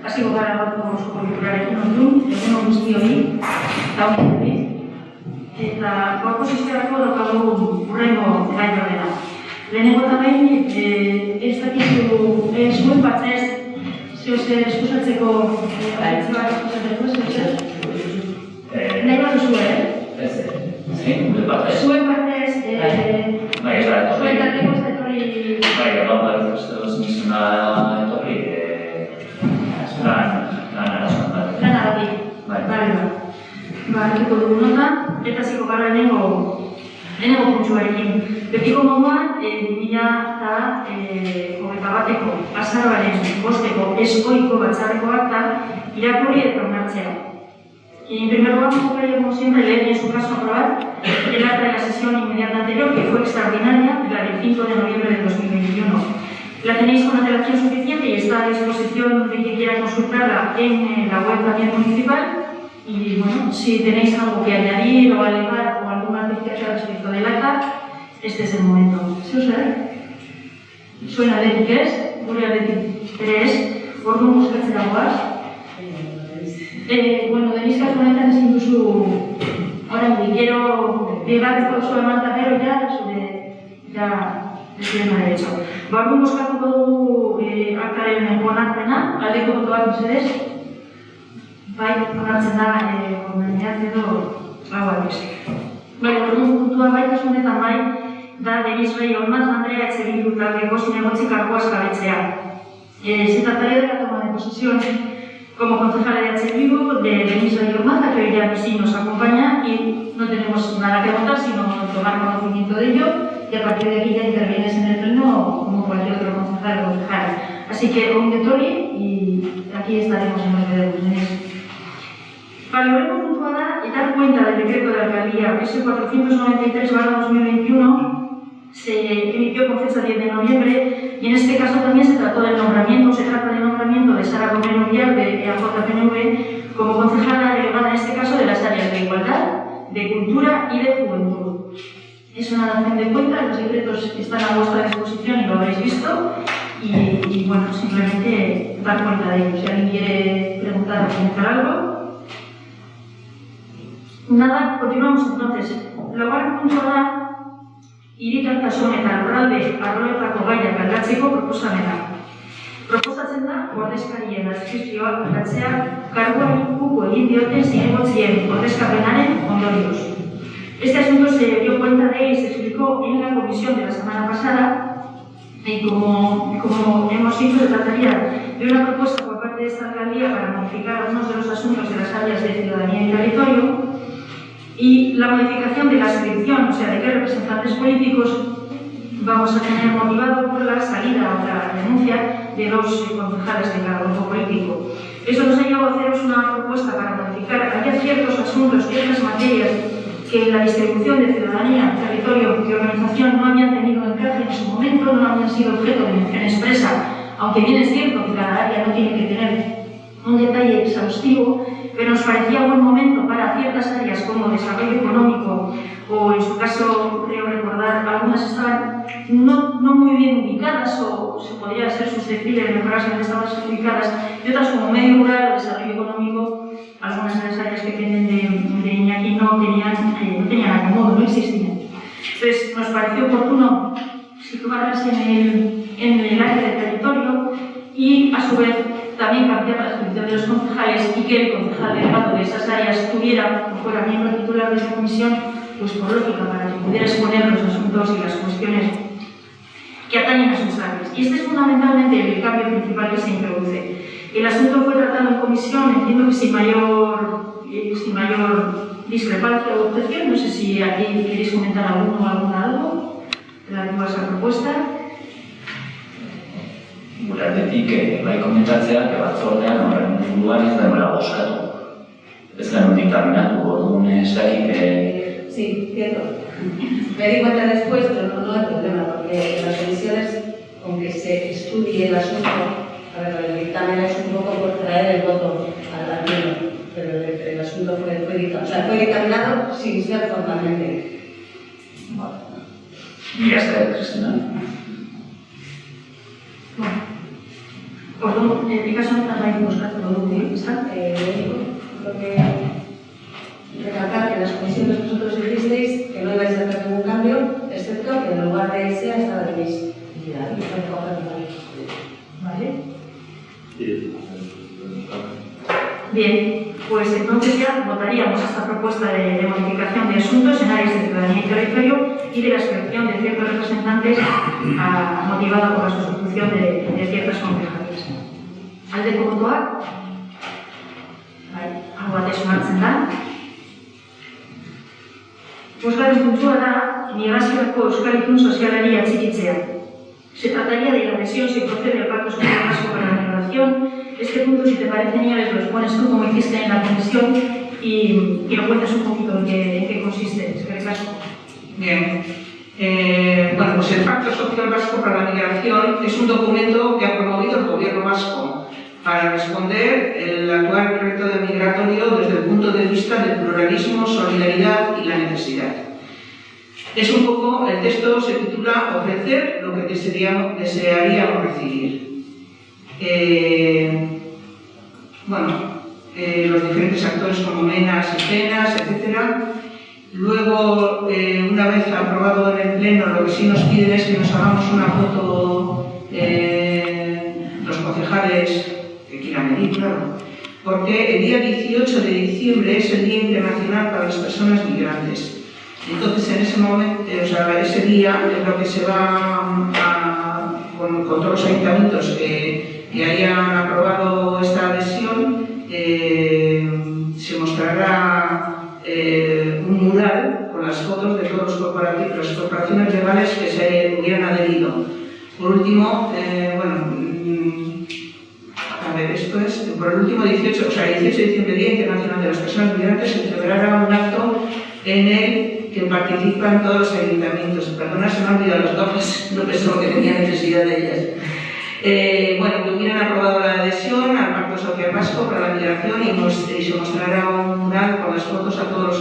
Hasiko gara gaurko osoko bilkurarekin egun guztioi, dagoenari, eta gaurko sisterako daukagu hurrengo gai horrela. Lehenengo eta behin, ez dakizu zuen batzez, zehose eskusatzeko gaitze bat eskusatzeko, nahi bat duzu, zuen batzez, zuen taldeko ez etorri... Bai, bat ez mizuna etorri, lan arati. Hartuko dugu nota, eta ziko gara lehenengo puntsuarekin. Betiko moduan, 2021ko azaroaren 5-ko eskoiko batzarreko akta irakurri eta onartzea. En primer lugar, como siempre, leer en su caso aprobar el acta de la sesión inmediata anterior, que fue extraordinaria, la del 5 de noviembre de 2021. La tenéis con antelación suficiente y está a disposición de quien quiera consultarla en la web también municipal. Y bueno, si tenéis algo que añadir o alegar o alguna noticia respecto del acta, este es el momento. ¿Se os sabe? Suena de qué es, voy a decir 3, por no buscarse la guas. Bueno, Denise Casoneta es incluso ahora me quiero llegar por su amantadero ya estoy derecho. Vamos a buscar todo acá en Bonartena, aldeko botoak mesedez. Bai, onartzen da, konbeniatzeko hau beste. Bai, orduan puntua bai kasunetan bai, da Denise Rey Olmaz Andrea Etxebildu taldeko zinegotzi karguaz jabetzea. Se trataría de la toma de posesión como concejala de Etxebildu de Denise Rey Olmaz, que hoy ya sí nos acompaña y no tenemos nada que votar, sino tomar conocimiento de ello y a partir de aquí ya intervienes en el pleno como cualquier otro concejal o concejala. Así que ongetori y aquí estaremos en los dedos. Para luego puntuada y dar cuenta del decreto de la alcaldía S493/2021 se emitió con fecha 10 de noviembre y en este caso también se trató del nombramiento, se trata del nombramiento de Sara Romero Villar de EAJ-PNV como concejala delegada en este caso de las áreas de igualdad, de cultura y de juventud. Es una dación de cuenta, los decretos están a vuestra disposición y lo habréis visto y bueno, simplemente dar cuenta de ello. Si alguien quiere preguntar o comentar algo. Nada, continuamos entonces. Laugarren puntua da, hiritartasun eta lurralde arloetako gaiak aldatzeko proposamena. Proposatzen da, ordezkarien adskripzioak aldatzea karguari uko egin dioten zinegotzien ordezkapenaren ondorioz. Este asunto se dio cuenta de y se explicó en la comisión de la semana pasada y como hemos dicho, se trataría de una propuesta por parte de esta alcaldía para modificar algunos de los asuntos de las áreas de ciudadanía y territorio. Y la modificación de la adscripción, o sea, de qué representantes políticos vamos a tener motivado por la salida o la renuncia de los concejales de cada grupo político. Eso nos ha llevado a haceros una propuesta para modificar. Había ciertos asuntos, ciertas materias que en la distribución de ciudadanía, territorio y organización no habían tenido encaje en su momento, no habían sido objeto de mención expresa, aunque bien es cierto que cada área no tiene que tener un detalle exhaustivo, pero nos parecía buen momento para ciertas áreas como desarrollo económico o en su caso, creo recordar, algunas estaban no muy bien ubicadas o se podría ser susceptible de mejorar si no estaban ubicadas y otras como medio rural o desarrollo económico, algunas de las áreas que dependen de Iñaki no tenían acomodo, no existían. Entonces nos pareció oportuno situarlas en el área de territorio y a su vez también cambiar la adscripción de los concejales y que el concejal delegado de esas áreas tuviera o fuera miembro titular de esa comisión, pues por lógica, para que pudiera exponer los asuntos y las cuestiones que atañen a sus áreas. Y este es fundamentalmente el cambio principal que se introduce. El asunto fue tratado en comisión, entiendo que sin mayor discrepancia o objeción. No sé si aquí queréis comentar algo relativo a esa propuesta. Gure aldetik, bai komentatzea, batzordean horren inguruan ez dagoela bozkatu. Ez genuen diktaminatu, orduan ez dakik... Sí, cierto. Me di cuenta después, pero no hay problema, porque en las comisiones, aunque se estudie el asunto, a ver, el dictamen es un poco por traer el voto al pleno, pero el asunto fue dictaminado sin ser formalmente. Vale. Y ya está, Cristina. Orduan, kasu honetan bai bozkatuko dugu, ezta? Creo que recalcar que en las comisiones que vosotros dijisteis que no ibais a hacer ningún cambio, excepto que en lugar de ese hasta la tenéis. Vale. Bien, pues entonces ya votaríamos esta propuesta de modificación de asuntos en áreas de ciudadanía y territorio y de la selección de ciertos representantes motivada por la sustitución de ciertas concejalías. Aldeko botoak? Hau batez onartzen da. Bosgarren puntua da, migraziorako euskal itun sozialari atxikitzea. Se trataría de la adhesión si procede al Pacto Social Vasco para la Migración. Este punto, si te parece, Nieves, lo expones tú como hiciste en la comisión y lo cuentas un poquito en qué consiste. Es que es vasco. Bien. Bueno, pues el Pacto Social Vasco para la Migración es un documento que ha promovido el Gobierno vasco para responder el actual reto migratorio desde el punto de vista del pluralismo, solidaridad y la necesidad. Es un poco, el texto se titula Ofrecer lo que desearíamos recibir. Los diferentes actores como menas y penas, etc. Luego, una vez aprobado en el Pleno, lo que sí nos piden es que nos hagamos una foto los concejales que quieran venir, claro, porque el día 18 de diciembre es el Día Internacional para las Personas Migrantes. Entonces, en ese momento, ese día es lo que se va con todos los ayuntamientos que hayan aprobado esta adhesión, se mostrará un mural con las fotos de todos las corporaciones legales que se hubieran adherido. Por último, por el último 18 de diciembre, Día Internacional de las Personas Migrantes, se celebrará un acto en el que participan todos los ayuntamientos. Perdona, se me han olvidado los nombres, no pensaba que tenía necesidad de ellas. Que hubieran aprobado la adhesión al Pacto Social Vasco para la Migración y se mostrará un mural con las fotos a todas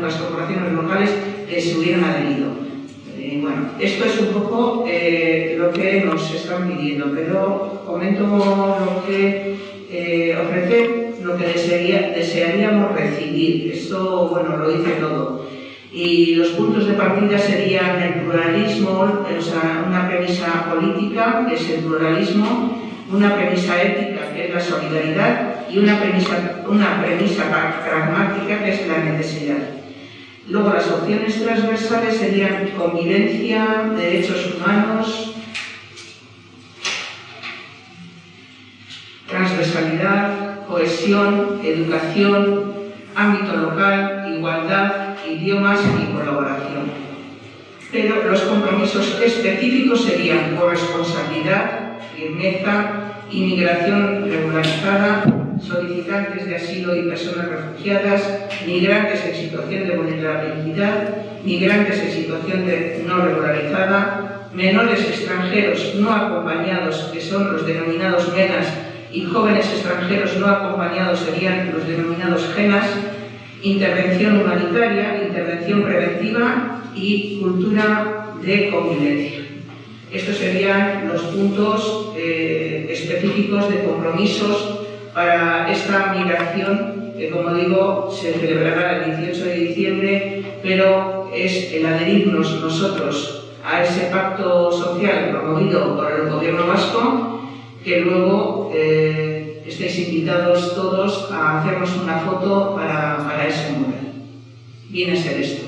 las corporaciones locales que se hubieran adherido. Esto es un poco lo que nos están pidiendo, pero comento lo que ofrecer, lo que desearíamos recibir. Esto, lo dice todo. Y los puntos de partida serían el pluralismo, una premisa política, que es el pluralismo, una premisa ética, que es la solidaridad, y una premisa pragmática, que es la necesidad. Luego, las opciones transversales serían convivencia, derechos humanos, transversalidad, cohesión, educación, ámbito local, igualdad, idiomas y colaboración. Pero los compromisos específicos serían corresponsabilidad, firmeza, inmigración regularizada, solicitantes de asilo y personas refugiadas, migrantes en situación de vulnerabilidad, migrantes en situación de no regularizada, menores extranjeros no acompañados, que son los denominados MENAS, y jóvenes extranjeros no acompañados serían los denominados GENAS, intervención humanitaria, intervención preventiva y cultura de convivencia. Estos serían los puntos específicos de compromisos para esta migración que, como digo, se celebrará el 18 de diciembre, pero es el adherirnos nosotros a ese pacto social promovido por el Gobierno vasco, que luego estáis invitados todos a hacernos una foto para ese mural. Viene a ser esto.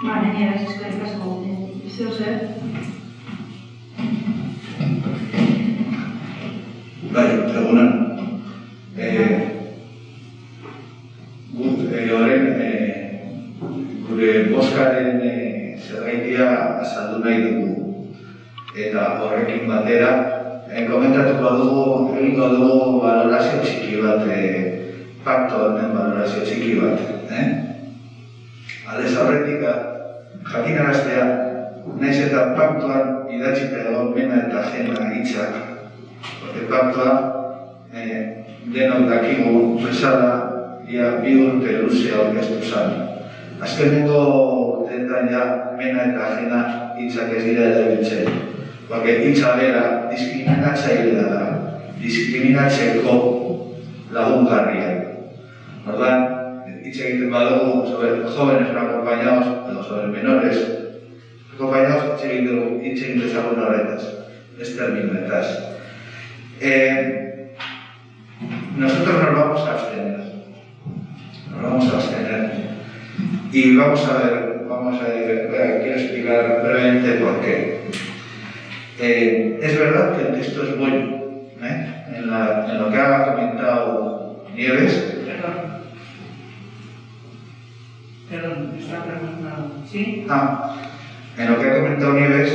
Vale, Nieves, eskerrik asko. Zer? Egunon. Gure bozkaren zergaitia azaldu nahi dugu. Eta horrekin batera, egingo dugu balorazio txiki bat, pakto honen balorazio txiki bat. Aldez horretik, jakinaraztea, nahiz eta paktoan idatzita egon mena eta jena hitzak. Paktoa, denok dakigu bezala, bi urte luzea orkestu zen. Azkenengo urteetan mena eta jena hitzak ez dira erabiltzen. porque hitza bera diskriminatzailea da, diskriminatzeko lagungarria. Orduan, hitz egiten badugu sobre jóvenes no acompañados, edo sobre menores acompañados, hitz egiten dezagun horretaz, ez terminoetaz. Nosotros nos vamos a abstener. Y vamos a ver, quiero explicar brevemente por qué. Es verdad que el texto es bueno, en lo que ha comentado Nieves. Perdón, está preguntando. ¿Sí? En lo que ha comentado Nieves,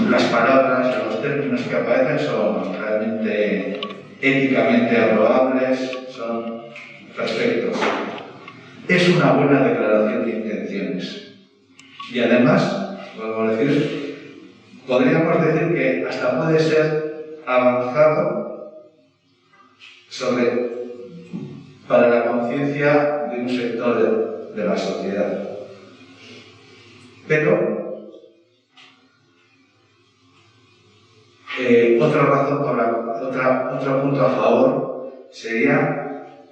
las palabras, los términos que aparecen son realmente éticamente aprobables, son perfectos. Es una buena declaración de intenciones. Y además, podríamos decir que hasta puede ser avanzado para la conciencia de un sector de la sociedad. Pero otra razón otro punto a favor sería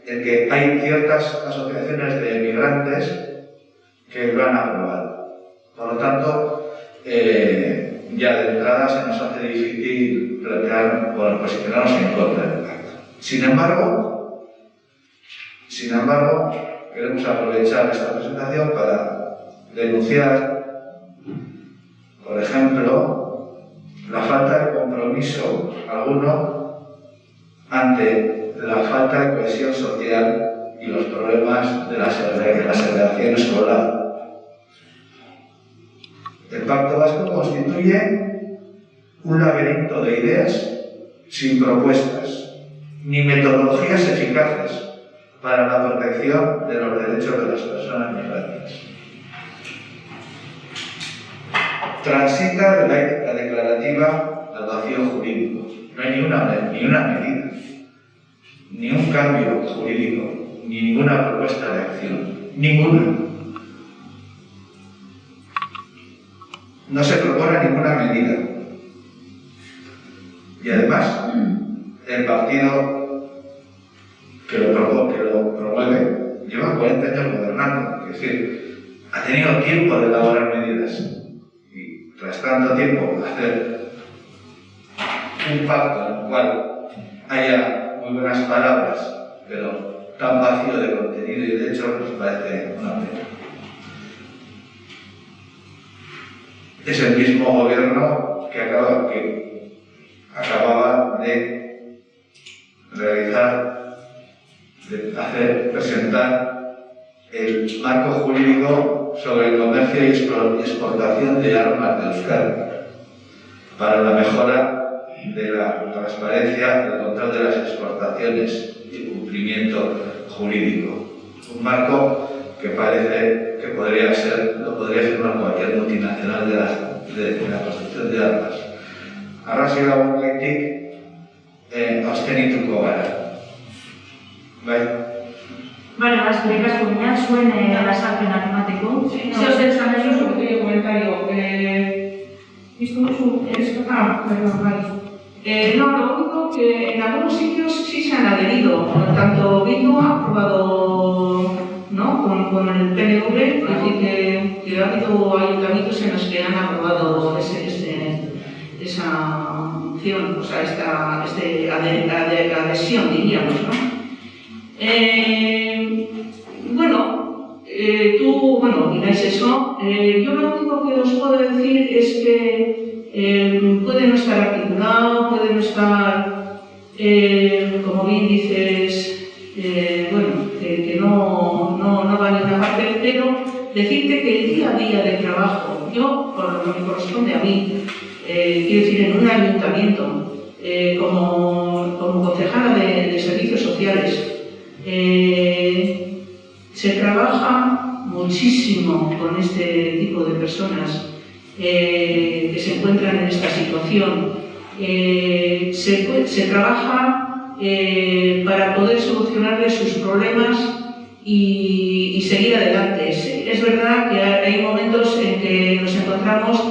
el que hay ciertas asociaciones de emigrantes que lo han aprobado. Por lo tanto, ya de entrada se nos hace difícil posicionarnos en contra del pacto. Sin embargo, queremos aprovechar esta presentación para denunciar, por ejemplo, la falta de compromiso alguno ante la falta de cohesión social y los problemas de la segregación escolar. El Pacto Vasco constituye un laberinto de ideas sin propuestas ni metodologías eficaces para la protección de los derechos de las personas migrantes. Transita de la ética declarativa al vacío jurídico. No hay ni una medida, ni un cambio jurídico, ni ninguna propuesta de acción. Ninguna. No se propone ninguna medida. Y además, el partido que lo promueve lleva 40 años gobernando. Es decir, ha tenido tiempo de elaborar medidas. Y tras tanto tiempo hacer un pacto en el cual haya muy buenas palabras, pero tan vacío de contenido y de hecho nos parece una pena. Es el mismo gobierno que acababa de presentar el marco jurídico sobre el comercio y exportación de armas de Euskadi para la mejora de la transparencia, el control de las exportaciones y el cumplimiento jurídico. Un marco que parece que lo podría firmar cualquier multinacional de la construcción de armas. Arrazoi lagungatik abstenituko gara. Vale, eskerrik asko ginen, zuen azalpenak emateko. Zer esan nahi duzu? Pequeño comentario. ¿Visto mucho? No, lo único que en algunos sitios sí se han adherido. Tanto Bildu ha aprobado, ¿no?, con el PNV, es decir, que ha habido ayuntamientos en los que han aprobado esa opción, o sea, esta adhesión, diríamos, ¿no? Tú opináis eso. Yo lo único que os puedo decir es que puede no estar articulado, puede no estar, como bien dices, que no va a ninguna parte, pero decirte que el día a día de trabajo, yo, por lo que me corresponde a mí, quiero decir, en un ayuntamiento, como concejala de servicios sociales, se trabaja muchísimo con este tipo de personas que se encuentran en esta situación. Se trabaja para poder solucionarles sus problemas y seguir adelante. Es verdad que hay momentos en que nos encontramos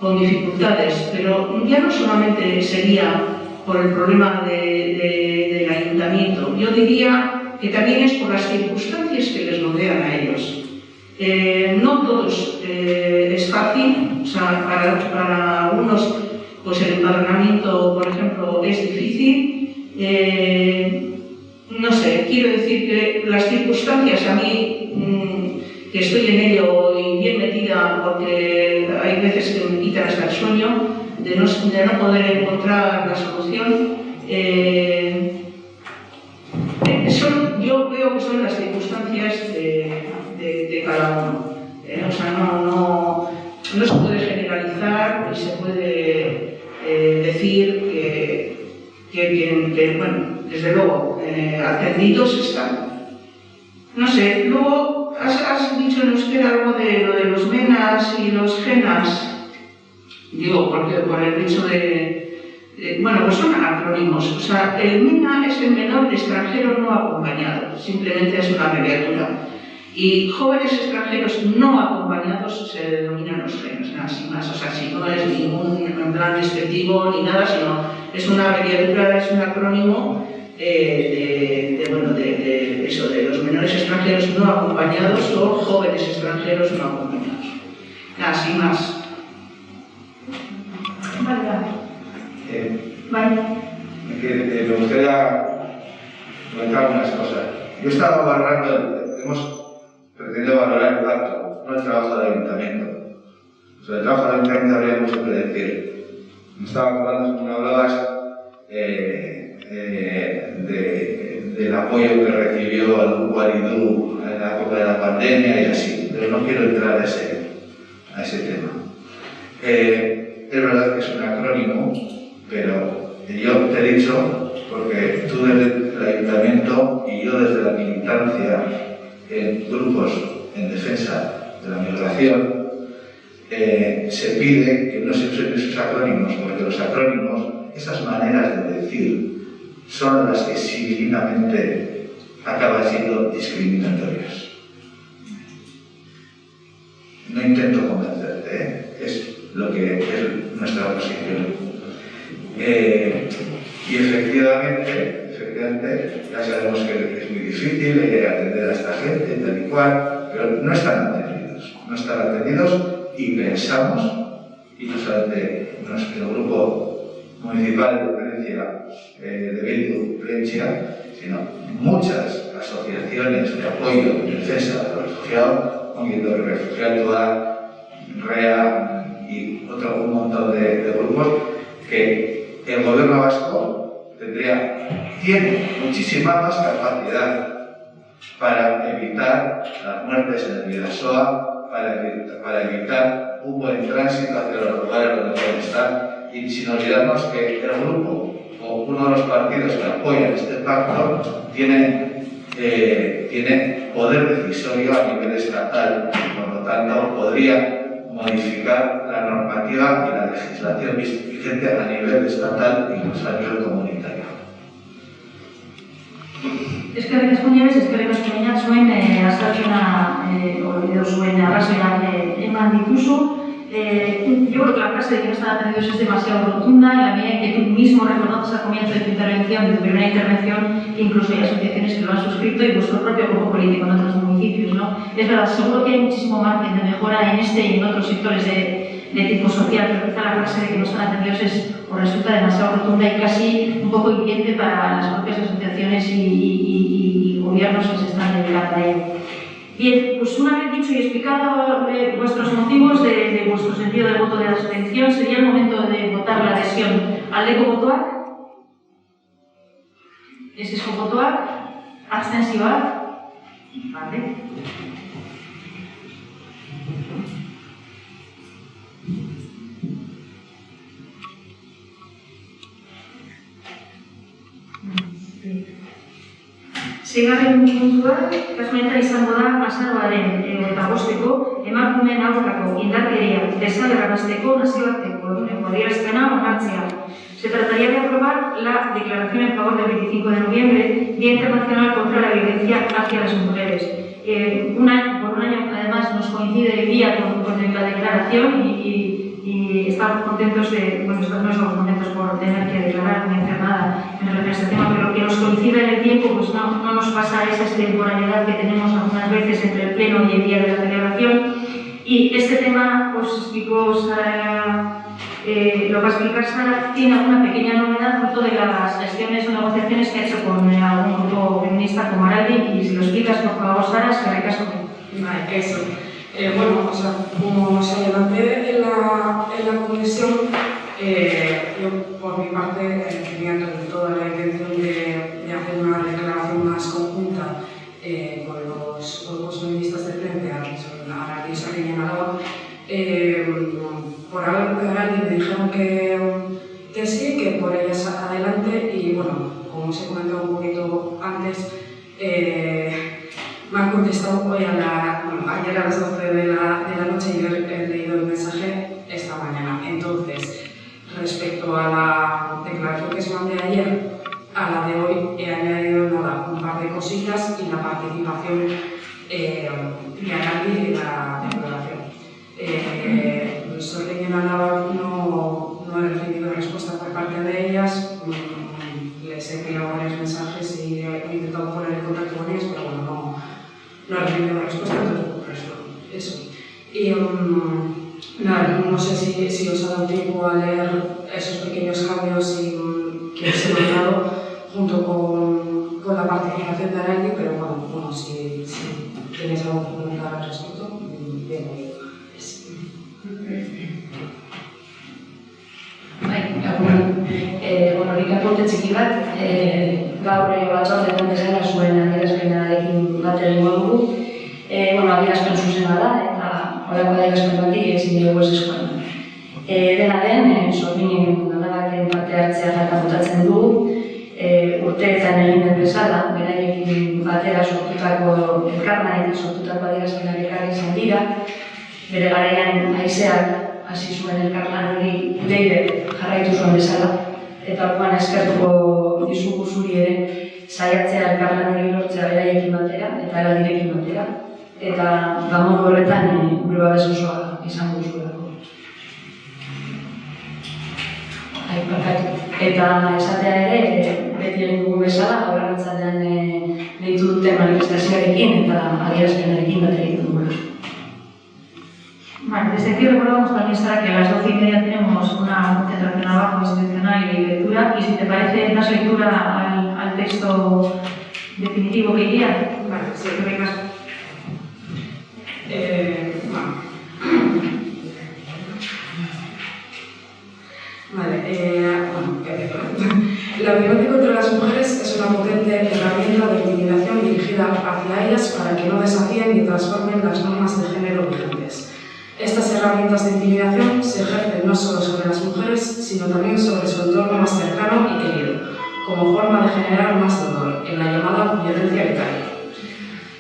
con dificultades, pero ya no solamente sería por el problema del ayuntamiento, yo diría que también es por las circunstancias que les rodean a ellos. No todos es fácil, o sea, para algunos pues el empadronamiento, por ejemplo, es difícil. No sé, quiero decir que las circunstancias a mí, que estoy en ello y bien metida, porque hay veces que me quitan hasta el sueño, de no poder encontrar la solución, yo veo que son las circunstancias de cada uno. O sea, no se puede generalizar y se puede decir que bueno, desde luego, atendidos están. No sé, luego has dicho en euskera algo de lo de los menas y los genas. Digo, porque por el hecho bueno, pues son acrónimos. O sea, el MENA es el menor extranjero no acompañado, simplemente es una abreviatura. Y jóvenes extranjeros no acompañados se denominan los genas, nada sin más. O sea, si no es ningún plan despectivo ni nada, sino es una abreviatura, es un acrónimo de eso, de los menores extranjeros no acompañados o jóvenes extranjeros no acompañados. Nada, sin más. Vale. Me gustaría comentar unas cosas. Yo estaba valorando, hemos pretendido valorar el pacto, no el trabajo del ayuntamiento. Sobre el trabajo del ayuntamiento habría mucho que decir. Me estaba acordando, como hablabas, del apoyo que recibió al grupo Aridú en la época de la pandemia y así, pero no quiero entrar a ese tema. Es verdad que es un acrónimo, pero yo te he dicho, porque tú desde el ayuntamiento y yo desde la militancia en grupos en defensa de la migración, se pide que no se usen esos acrónimos, porque los acrónimos, esas maneras de decir, son las que civilmente acaban siendo discriminatorias. No intento convencerte, es lo que es nuestra posición. Y efectivamente, ya sabemos que es muy difícil atender a esta gente, tal y cual, pero no están atendidos y pensamos, y no solamente nuestro grupo municipal de Palencia, de Bildu, Palencia, sino muchas asociaciones de apoyo y defensa de los refugiados, Ongiendo Refugiatua, REA y un montón de grupos, que el gobierno vasco tiene muchísima más capacidad para evitar las muertes en el Bidasoa, para evitar un buen tránsito hacia los lugares donde pueden estar, y sin olvidarnos que el grupo o uno de los partidos que apoyan este pacto tiene poder decisorio a nivel estatal y por lo tanto podría modificar la normativa y la legislación vigente a nivel estatal e incluso a nivel comunitario. Eskerrik asko Nieves, eskerrik asko Iñak zuen azalpena edo zuen arrazoiak eman dituzu. Yo creo que la frase de que no están atendidos es demasiado rotunda, en la medida en que tú mismo reconoces al comienzo de tu intervención, de tu primera intervención, que incluso hay asociaciones que lo han suscrito y vuestro propio grupo político en otros municipios, ¿no? Es verdad, seguro que hay muchísimo margen de mejora en este y en otros sectores de tipo social, pero quizá la frase de que no están atendidos resulta demasiado rotunda y casi un poco hiriente para las propias asociaciones y gobiernos que se están dedicando a ello. Bien, pues una vez dicho y explicado vuestros motivos de vuestro sentido de voto de abstención, sería el momento de votar la adhesión al Aldeko botoak, ezezko botoak, abstentzioak, vale. Seigarren puntua, kasunetan izango da azaroaren 25 emakumeen aurkako indarkeria desagerrarazteko nazioarteko eguneko adierazpena onartzea. Se trataría de aprobar la declaración en favor del 25 de noviembre, Día Internacional contra la Violencia hacia las Mujeres. Por un año además nos coincide el día con la declaración y y estamos contentos de, bueno, no somos contentos por tener que declarar ni hacer nada en relación a este tema, pero que nos coincida en el tiempo, pues no nos pasa esa extemporaneidad que tenemos algunas veces entre el pleno y el día de la celebración. Y este tema, os explicó Sara, lo va a explicar Sara, tiene una pequeña novedad fruto de las gestiones o negociaciones que ha hecho con algún grupo feminista como Araldi, y si lo explicas, por favor, Sara, se hará caso. Vale, eso. Bueno, o sea, como os adelanté en la comisión, yo por mi parte tenía toda la intención de hacer una declaración más conjunta con los grupos feministas de frente, Araldi y Sara y Aragón. Por Araldi me dijeron que sí, que por ellas adelante, y bueno, como os he comentado un poquito antes, me han contestado hoy ayer a las 12 de la noche, y he leído el mensaje esta mañana. Entonces, respecto a la declaración que os mandé ayer, a la de hoy he añadido un par de cositas y la participación de Araldi en la declaración. Sobre Álava no he recibido respuesta por parte de ellas. Les he enviado varios mensajes y he intentado poner en contacto con ellas, pero bueno, no he recibido respuesta, entonces por eso. Y nada, no sé si os ha dado tiempo a leer esos pequeños cambios que os he mandado junto con la participación de Araldi, pero bueno, si tenéis algo que comentar al respecto, bienvenido. Bueno, nik apunte txiki bat, gaur batzordean bezala zuen adierazpenarekin bat egingo dugu. Adierazpen zuzena da, eta horako adierazpen batik ezin dugu ez eskoan. Dena den, Sorginen Alabaren parte hartzea jakabotatzen dugu, urteetan egin den bezala, beraiekin batera sortutako elkarlanetik sortutako adierazpenak ekarri izan dira. Bere garaian haizeak hasi zuen elkarlan hori Leire jarraitu zuen bezala, eta orduan eskertuko dizugu zuri ere saiatzea elkarlan hori lortzea beraiekin batera eta Araldirekin batera, eta modu horretan gure babes osoa izango duzuelako. Eta esatea ere, beti egin dugu bezala, gaur arratsaldean deitu duten manifestazioarekin eta adierazpenarekin bat egiten dugu. Bueno, desde aquí recordamos también, Sara, que a las 12:30 tenemos una concentración abajo institucional y lectura, y si te parece, das lectura al texto definitivo que iría. Vale, sí, que vengas. La violencia contra las mujeres es una potente herramienta de intimidación dirigida hacia ellas para que no desafíen ni transformen las normas de género vigentes. Estas herramientas de intimidación se ejercen no solo sobre las mujeres, sino también sobre su entorno más cercano y querido, como forma de generar más dolor, en la llamada violencia vicaria.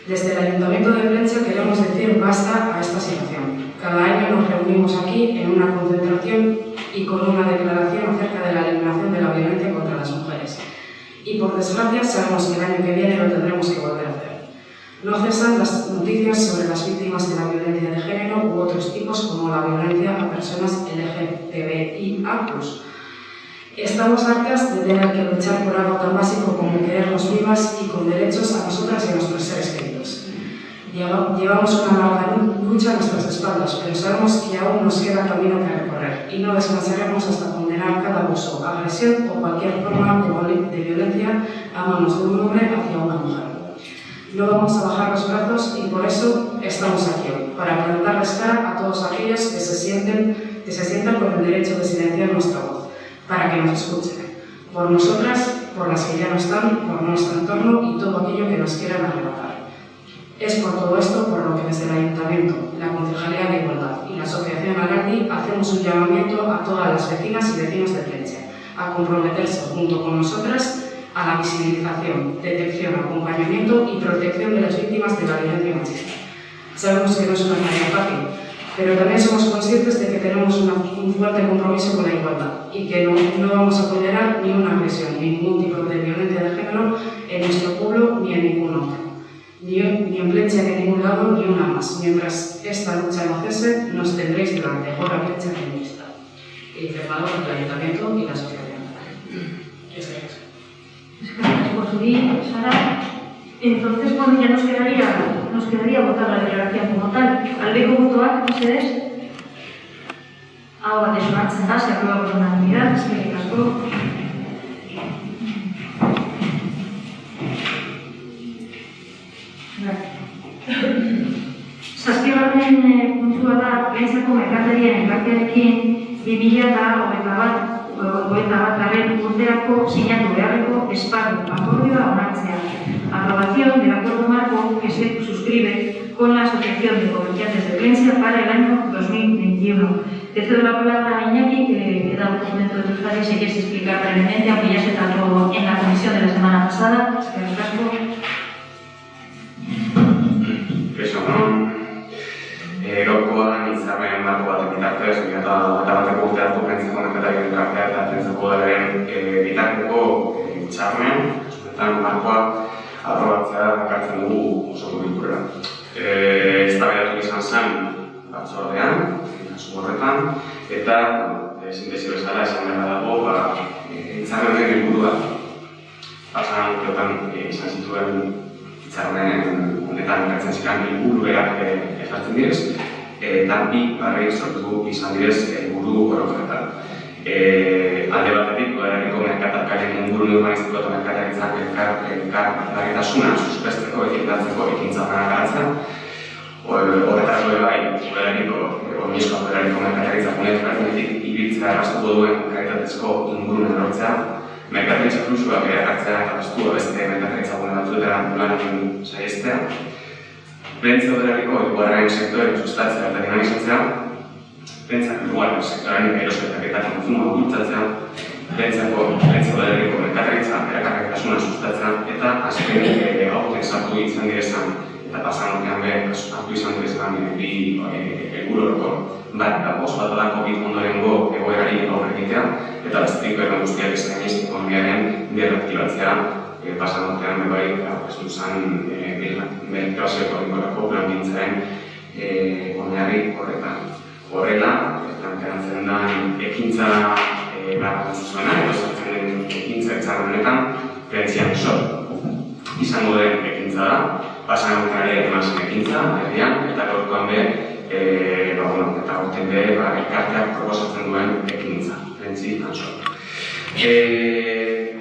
Desde el Ayuntamiento de Plentzia queremos decir basta a esta situación. Cada año nos reunimos aquí en una concentración y con una declaración acerca de la eliminación de la violencia contra las mujeres. Y por desgracia sabemos que el año que viene lo tendremos que volver a hacer. No cesan las noticias sobre las víctimas de la violencia de género u otros tipos como la violencia a personas LGTBIA+. Estamos hartas de tener que luchar por algo tan básico como querernos vivas y con derechos a nosotras y a nuestros seres queridos. Llevamos una larga lucha a nuestras espaldas, pero sabemos que aún nos queda camino que recorrer y no descansaremos hasta condenar cada abuso, agresión o cualquier forma de violencia a manos de un hombre hacia una mujer. No vamos a bajar los brazos y por eso estamos aquí hoy, para plantarles cara a todos aquellos que se sientan con el derecho de silenciar nuestra voz, para que nos escuchen, por nosotras, por las que ya no están, por nuestro entorno y todo aquello que nos quieran arrebatar. Es por todo esto por lo que desde el Ayuntamiento, la Concejalía de Igualdad y la Asociación Araldi hacemos un llamamiento a todas las vecinas y vecinos de Plentzia a comprometerse junto con nosotras a la visibilización, detección, acompañamiento y protección de las víctimas de la violencia machista. Sabemos que no es una tarea fácil, pero también somos conscientes de que tenemos un fuerte compromiso con la igualdad y que no vamos a tolerar ni una agresión ni ningún tipo de violencia de género en nuestro pueblo ni en ningún otro. ni violencia en ningún lado ni una más. Mientras esta lucha no cese, nos tendréis delante por la violencia feminista. Y firmado por el Ayuntamiento y la asociación. Eso es. Gracias por subir, Sara. Entonces, bueno, ya nos quedaría votar la declaración como tal. Aldeko botoak, mesedez. Hau batez onartzen da, se aprueba por unanimidad, eskerrik asko. Zazpigarren puntua da, lehentzako merkatarien elkartearekin 2021 urterako sinatu beharreko esparru akordioa onartzea. Aprobación del acuerdo marco que se suscribe con la Asociación de Comerciantes de Plentzia para el año 2021. Te cedo la palabra a Iñaki, que da un documento de Euskadi, si quieres explicar brevemente, aunque ya se trató en la comisión de la semana pasada. Eskerrik asko. Gaurkoan hitzarmen marko baten bitartez, 2021 urte hartu Plentzako merkatarien elkartea eta Plentzako udalaren bitarteko hitzarmen, honetan markoa aprobatzea dakartzen dugu osoko bilkurera. Eztabaidatu izan zen batzordean, kasu horretan, eta sintesi bezala esan beharra dago, hitzarmen honen helburua pasaran urteotan izan zituen hitzarmen honetan ekartzen ziren helburuak ezartzen direz, eta bi barri sortu izan direz helburu orokorretan. Alde batetik, udalerriko merkatarkaren ingurune urbanistiko eta merkataritzak elkargarritasuna suspesteko ekindatzeko ekintza garatzea. Horretarako bai, udalerriko merkataritzak unetik ibiltzea erraztuko duen kalitatezko ingurune lortzea, merkataritza fluxuak erakartzea eta bastua beste merkataritza gune batzuetara lanekin saihestea. Plentzia udalerriko hirugarren sektoren sustatzea eta dinamizatzea, Plentzia hirugarren sektoren erosketak eta kontsumoa bultzatzea, Plentzia udalerriko merkataritza erakargarritasuna sustatzea eta azkenik aurten sartu izan direzan eta pasan urtean hartu izan direzan bi helburu orokor. Bat, oso bat da COVID ondorengo egoerari aurre egitea eta bestetik guztiak eskainiz ekonomiaren berraktibatzea pasan urtean bai aurkeztu zen merkatazio ekonomikorako plangintzaren oinarri horretan. Horrela, planteatzen den ekintza garrantzitsu zuena, edo sartzen den ekintza hitzarmen honetan Plentzian izango den ekintza da, pasan urtean ere eman zen ekintza, herrian, eta gaurkoan eta aurten elkarteak proposatzen duen ekintza, Plentzi Antxor.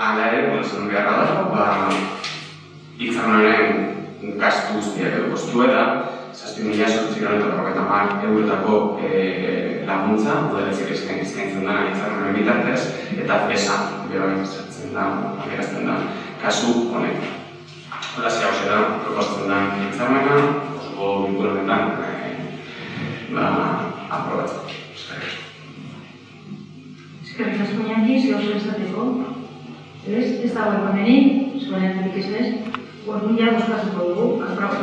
Hala ere, esan beharra da, hitzarmenaren gastu guztiak edo kostua da, 7.850 eurotako laguntza, udaletxek eskaintzen da hitzarmenaren bitartez, eta presa sartzen da, adierazten da, kasu honetan. Hola, hauxe da, proposatzen da hitzarmena, osoko bilkura honetan aprobatzeko. Eskerrik asko Iñaki, zehose esateko. Ez dago ekomenik, zuen enterik ez. Bueno, ya buscasiko dugu.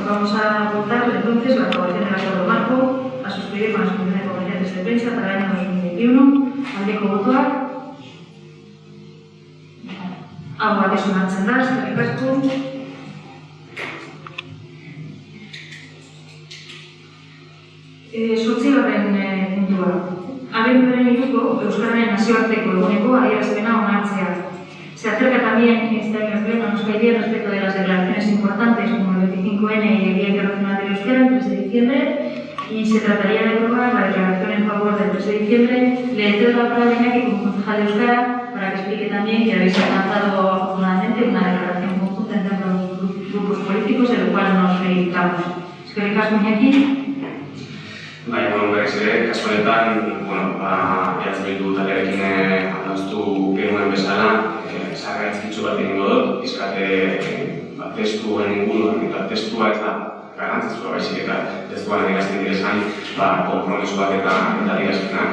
Vamos a votar entonces la aprobación del acuerdo marco a suscribir con la Asociación de Comerciantes de Plentzia para el año 2021. Aldeko botoak. Hau batez onartzen da, eskerrik asko. Zortzigarren puntua. Abenduaren 3 Euskararen nazioarteko eguneko adierazpena onartzea. Se acerca también este año pleno nos pedía respecto de las declaraciones importantes como el 25N y el Día Internacional del Euskera el 3 de diciembre y se trataría de aprobar la declaración en favor del 3 de diciembre. Le cedo la palabra a Iñaki como concejal de Euskara para que explique también que habéis alcanzado afortunadamente una declaración conjunta entre los grupos políticos de lo cual nos felicitamos. Eskerrik asko Iñaki. Berriz ere, kasu honetan, Bildu taldearekin adostu genuen bezala, sarratzkitzu bat egingo dut, pizkate testuen inguruan eta testua ez da garrantzitsua baizik eta testuan adierazten direzan konpromisoak eta adierazpenak.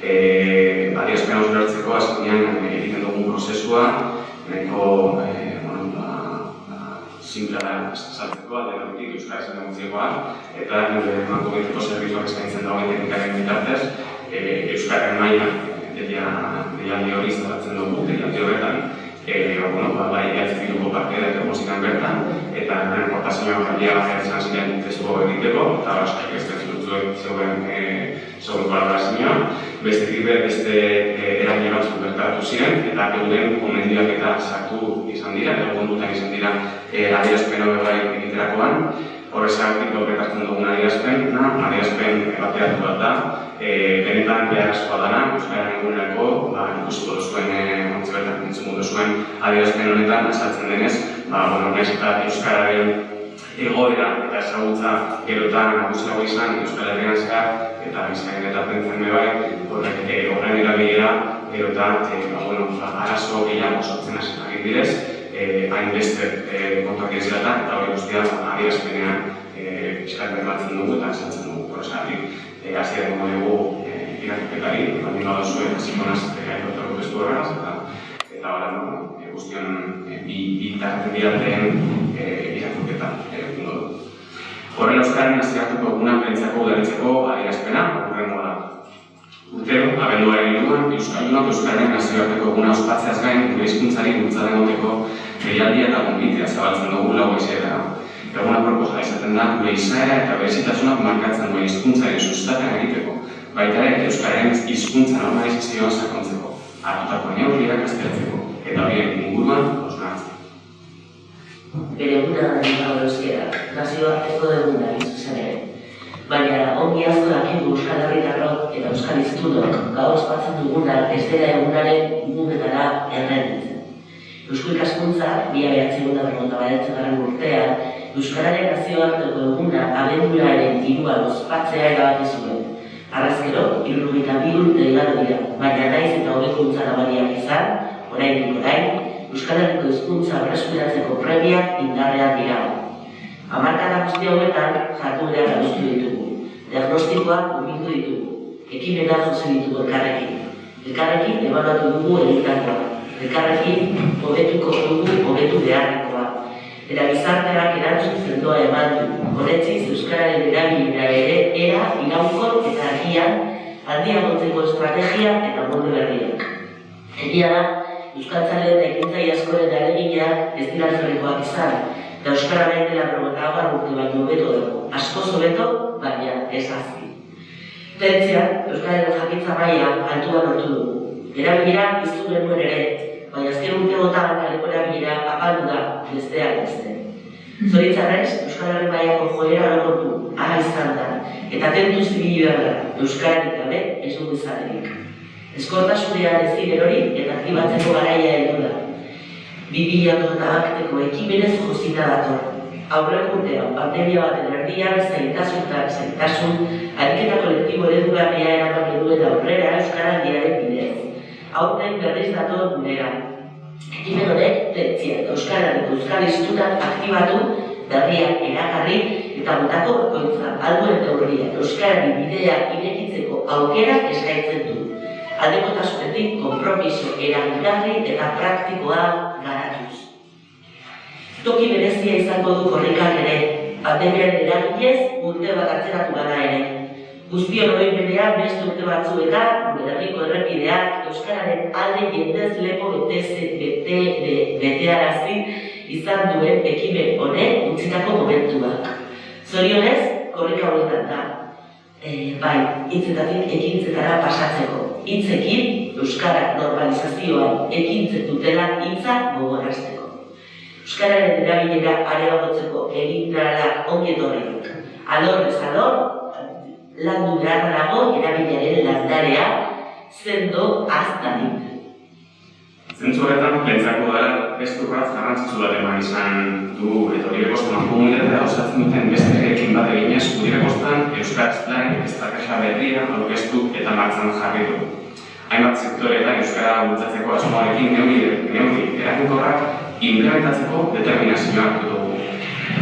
Adierazpena ulertzeko azkenean egiten dugun prozesua, nahiko simplea da sartzeko, alde batetik euskaraz negozioa, eta mankomenteko zerbitzuak eskaintzen dagoen teknikaren bitartez, euskararen maila deialdi hori zaratzen dugu, deialdi horretan bai Institutuko parteak musikan bertan, eta reportazioa jarria izan ziren testu egiteko, eta baskak ez zegoen kolaborazioa. Bestetik beste eragile batzuk bertaratu ziren, eta euren gomendioak eta sartu izan dira, egondutan izan dira adierazpen hori bai egiterakoan. Horrezagatik gaur ekartzen dugun adierazpen bateratu bat da, benetan beharrezkoa dana, Euskararen egunerako, ikusiko duzuen, ontzi bertan entzungo duzuen adierazpen honetan azaltzen denez, nahiz eta Euskararen egoera eta ezagutza gerotan nagusiago izan Euskal Herrian zehar eta Bizkaian eta Prentzen bai, horren erabilera gerotan arazo gehiago sortzen hasi direz, hainbeste kontuak ez dira eta hori guztia adierazpenean pixkat berbatzen dugu eta esatzen dugu. Horrezagatik, hasiera egingo dugu irakurketari, baldin baduzue hasiko naiz aitortuko testu horregaz eta guztion bi bitarteen irakurketa egingo dugu. Horren Euskararen nazioarteko eguna Prentzako udaletxeko adierazpena hurrengoa da. Urtero, abenduaren 3an, euskaldunok Euskararen nazioarteko eguna ospatzeaz gain, gure hizkuntzari bultzada emoteko deialdia eta gonbitea zabaltzen dugu lau izaera. Eguna proposa izaten da, gure izaera eta berezitasunak markatzen duen hizkuntzaren sustapen egiteko, baita ere Euskararen hizkuntza normalizazioan sakontzeko, hartutako neurriak aztertzeko, eta horien inguruan hausnartzeko. Bere eguna da euskara, nazioarteko eguna zuzen ere. Baina ongi asko dakigu Euskal Herritarrok eta Euskal Hiztunok gaur ospatzen duguna ez dela egunaren gugunetara errenditzen. Eusko ikaskuntza 1959 urtean Euskararen nazioarteko eguna abenduaren 3an ospatzea erabaki zuen. Harrezkero, 72 urte igaro dira, baina naiz eta hobekuntza nabariak izan, oraindik Euskal Herriko hizkuntza berreskuratzeko premiak indarrean dira. Hamarkada guzti hauetan jarduerak adostu ditugu, diagnostikoak umindu ditugu, ekimenak zuzen ditugu elkarrekin ebaluatu dugu egitakoa, elkarrekin hobetuko dugu hobetu beharrekoa, eta gizarteak erantzun sendoa eman du, honetziz Euskararen erabilera ere era iraunkor eta argian handiagotzeko estrategia eta molde berriak. Egia da, euskaltzalean eta ekintzaile askoren ahaleginak ez dira zorrikoak izan, eta Euskararen dela 50 urte baino hobeto dago, askoz hobeto, baina ez azpi. Tertzean, Euskararen jakintza maila altua lortu dugu. Erabilera piztu genuen ere, baina azken urteotan kaleko erabilera apaldu da besteak beste. Zoritzarrez, Euskararen mailako joera lortu aha izan da, eta tentuz ibili behar da, Euskararik gabe ez dugu izaterik. Eskortasunean ezin erori eta aktibatzeko garaia heldu da. 2008ko ekimenez josita dator. Aurreko urtean, pandemia baten erdian, zailtasun, ariketa kolektibo eredugarria eraman duen aurrera Euskaraldiaren bidez. Aurten berriz dator gunera. Ekimen honek, Tertzia eta Euskararen Euskal Hiztunak aktibatu, berriak erakarri eta botako bakoitza alduen neurriak Euskararen bidea irekitzeko aukera eskaintzen du. Aldekotasunetik konpromiso eragingarri eta praktikoa garatuz. Toki berezia izango du korrikak ere, pandemiaren eraginez urte bat atzeratu gara ere. Guztion oroimenean beste urte batzuetan, gure herriko errepideak Euskararen alde jendez lepo betearazi izan duen ekimen honek utzitako momentuak. Zorionez, korrika honetan da. Bai, hitzetatik ekintzetara pasatzeko. Hitzekin, Euskara normalizazioan ekintzen dutela hitza gogorazteko. Euskararen erabilera areagotzeko egindarrak ongi etorriak. Alorrez alor, landu beharra dago erabilaren landarea sendo aztanik. Zentzu horretan, Prentzako gara beste urratz garrantzitsu bat eman izan du eta hori bekostan komunitatea osatzen duten besteekin bat eginez, hori bekostan Euskaraz Plan estrategia berria aurkeztu eta martxan jarri du. Hainbat sektoreetan Euskara bultzatzeko asmoarekin neurri eraginkorrak implementatzeko determinazioa hartu dugu.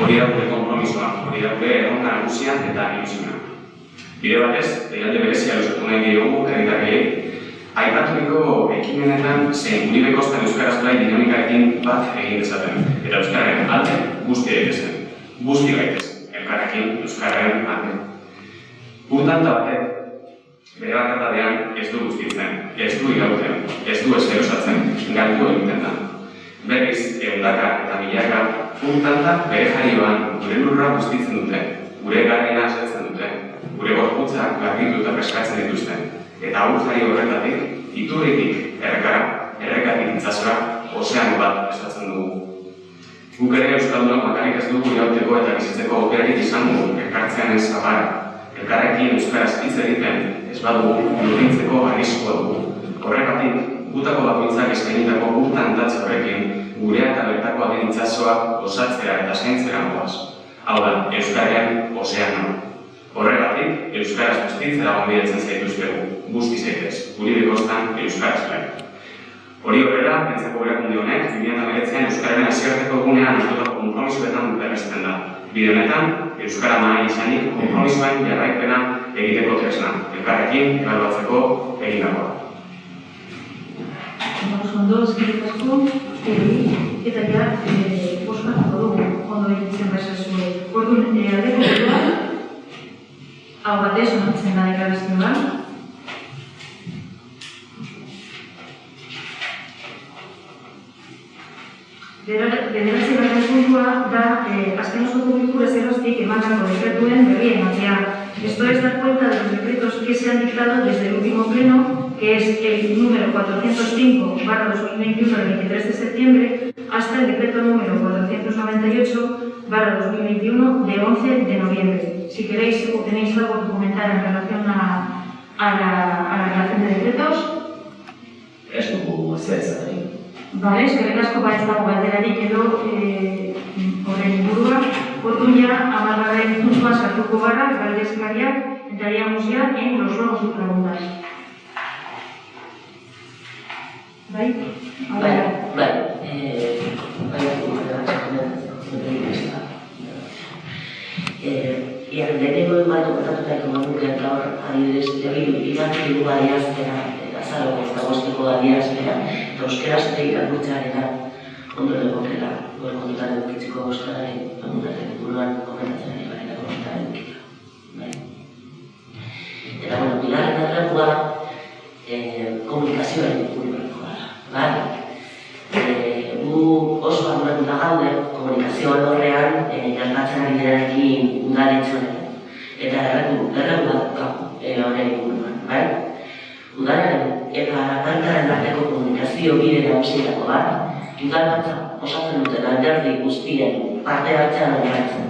Hori da gure konpromisoa, hori da gure erronka nagusia eta ilusioa. Bide batez, deialdi berezia luzatu nahi diogu herritarrei, aipaturiko ekimenetan zein guri bekostan Euskaraz Plan dinamikarekin bat egin dezaten, eta Euskararen alde guzti daitezen, guzti gaitezen, elkarrekin Euskararen alde. Urtanta batek, bere bakardadean ez du guztitzen, ez du irauten, ez du ezer osatzen, galdu egiten da. Berriz, eundaka eta milaka puntanta bere jarioan gure lurra bustitzen dute, gure garriena asetzen dute, gure gorputzak garbitu eta peskatzen dituzten, eta hau jaio horretatik, iturritik errekatik itzazora, ozeano bat esatzen dugu. Guk ere euskaldunok bakarrik ez dugu irauteko eta bizitzeko aukerarik izan dugu elkartzean ez zabara. Elkarrekin euskaraz hitz egiten ez badugu lurrintzeko arriskua dugu. Horregatik, gutako bakoitzak eskainitako gurta handatze horrekin, gurea eta bertako aden itsasoa osatzea eta zaintzera goaz. Hau da, euskarian ozeano. Horregatik, euskaraz bustitzera gonbidatzen zaituztegu, guzti zaitez, guri bekostan euskaraz gai. Hori horrela, pentsako erakunde honek, 2019an euskararen nazioarteko egunean hartutako konpromisoetan berresten da. Bide honetan, euskara mahai izanik konpromisoen jarraipena egiteko tresna, elkarrekin ebaluatzeko egindakoa. Ondo, eskerrik asko, eta ja, boskatuko dugu, ondo egiten bezazue. Orduan, aldeko botoa, hau batez, onartzen da deklarazioa. Bederatzigarren puntua da, azken osoko bilkura zeroztik emandako dekretuen berri ematea. Esto es dar cuenta de los decretos que se han dictado desde el último pleno, que es el número 405/2021 del 23 de septiembre, hasta el decreto número 498/2021 de 11 de noviembre. Si queréis o tenéis algo que comentar en relación a la relación de decretos. Ez dugu zehatzatik. Vale, eskerrik asko ez dago galderarik edo horren ingurua. Orduan ja, 10. puntua sartuko gara, galdezkariak, entraríamos ya en los juegos y preguntas. Bai? Lehenengo bat okutatuta nuke gaur adibidez idatzi dugu adierazpena eta azaroko eta bosteko adierazpena eta euskeraz irakurtzearena ondo egokela gure kontutan edukitzeko euskararen egunaren buruan komentatzen ari garela kontutan edukitzea. Eta bigarren erregua komunikazioaren ingurukoa da. Gu oso arduratuta gaude komunikazio alorrean gertatzen ari denarekin udaletxoan eta erregua daukagu honen inguruan. Udalaren eta kantaren arteko komunikazio bide nagusietako bat, udalbatza osatzen duten alderdi guztien parte hartzean oinarritzen.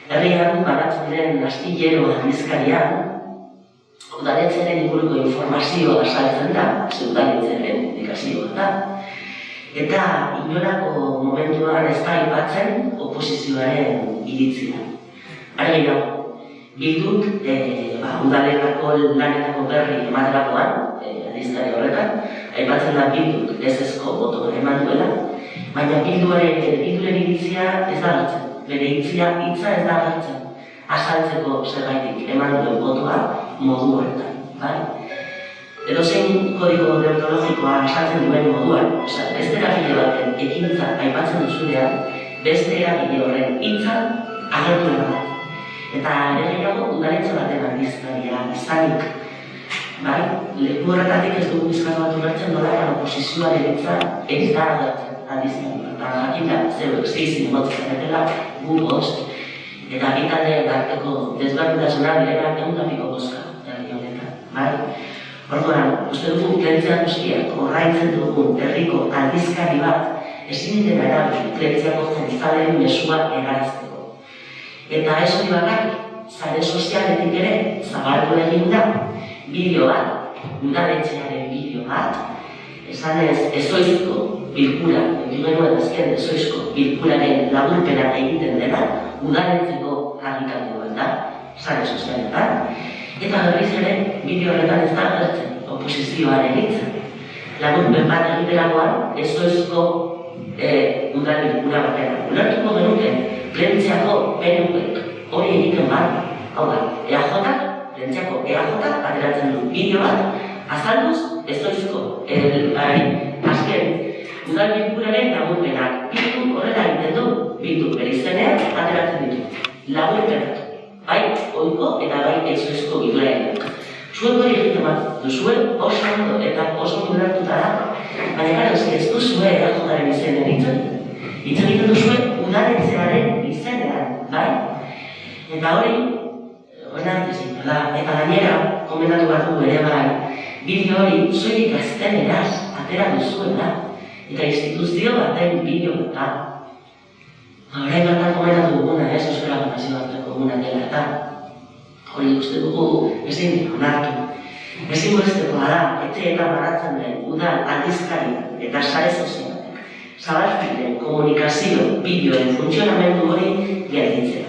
Herrian banatzen diren astillero aldizkarian, udaletxearen inguruko informazioa azaltzen da, ze udaletxearen indikazioa da, eta inolako momentuan ez da aipatzen oposizioaren iritzia. Are gehiago, Bilduk udaletako lanetako berri ematerakoan, aldizkari horretan, aipatzen da Bilduk ezezko boto eman duela, baina Bilduren iritzia ez da hartzen, bere hitza ez da hartzen, azaltzeko zergaitik eman duen botoa modu horretan. Edozein kodigo deontologikoa azaltzen duen moduan, beste eragile baten ekintza aipatzen duzunean, beste eragile horren hitza agertu da. Eta ere gehiago udaletxe baten aldizkaria izanik. Leku horretatik ez dugu bizkatu bat ulertzen dola oposizioaren hitza ez da agertzen aldizkaria. Eta jakinda zeuek zeizin motzen zaretela gu bost. Eta bitalde arteko desberdintasuna bilenak egundapiko bozka herri honetan. Orduan, uste dugu Klertziak guztiak orraintzen dugun herriko aldizkari bat ezin ditena erabili Klertziako jeltzaleen mesua egarazteko. Eta ez hori bakarrik, sare sozialetik ere zabaldu egin da bideo bat, udaletxearen bideo bat, esanez ezoizko bilkura, genuen azken ezoizko bilkuraren laburpena egiten dena, udaletxeko argikatu bat da, sare sozialetan, eta berriz ere bideo horretan ez da agertzen oposizioaren hitza. Laburpen bat egiterakoan ezoizko udal bilkura batera. Ulertuko genuke, Plentziako PNV-ek hori egiten bat, hau da, Plentziako EAJ ateratzen du bideo bat, azalduz ezoizko azken udal bilkuraren laburpenak. Bildu horrela egiten du, Bildu bere izenean ateratzen ditu. Laburpenak, bai oiko eta bai ezoizko bilkura egin. Zuek hori egiten bat duzue, oso ondo eta oso ulertuta da. Baina, karo, ez duzue eajaren izenen hitz egiten duzue udaletxearen izenean, bai? Eta hori, onartezina da, eta gainera, komentatu bat dugu ere bai, bideo hori soilik gazteneraz atera duzuela, eta instituzio baten bideo bat da. Horrein bat komentatu duguna, euskara formazio bat komuna dela eta hori uste dugu ezin dira onartu. Ezin bestekoa da, etxeetan baratzen den udal aldizkari eta sare sozialak zabaltzen komunikazio bideoen funtzionamendu hori gelditzea.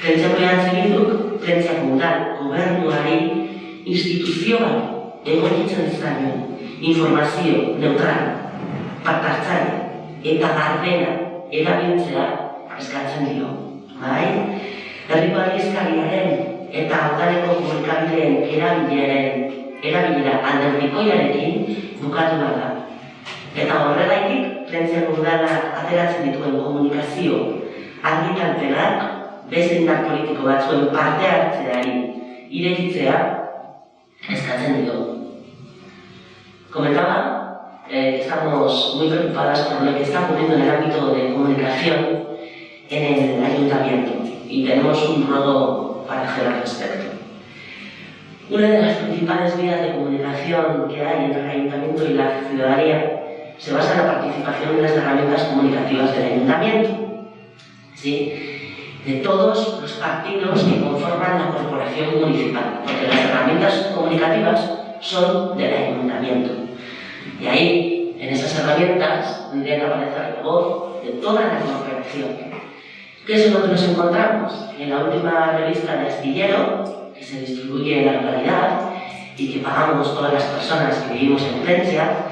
Prentsako bilduk, prentsako udal gobernuari instituzio bat egokitzen zaio informazio neutral, partartzaile eta gardena erabiltzea eskatzen dio. Herriko aldizkariaren eta udaleko komunikabidearen erabilera alderdikoiarekin bukatu behar da. Eta horregaitik, prentsako udalak ateratzen dituen komunikazio argitalpenak beste indar politiko batzuen parte hartzeari irekitzea eskatzen dio. Comentaba, estamos muy preocupadas por lo que está ocurriendo en el ámbito de comunicación en el ayuntamiento y tenemos un ruego para hacer al respecto. Una de las principales vías de comunicación que hay entre el ayuntamiento y la ciudadanía se basa en la participación de las herramientas comunicativas del ayuntamiento, ¿sí? De todos los partidos que conforman la corporación municipal, porque las herramientas comunicativas son del ayuntamiento. Y ahí, en esas herramientas, debe aparecer la voz de toda la corporación. ¿Qué es lo que nos encontramos? En la última revista de Astillero, que se distribuye en la localidad y que pagamos todas las personas que vivimos en Plencia,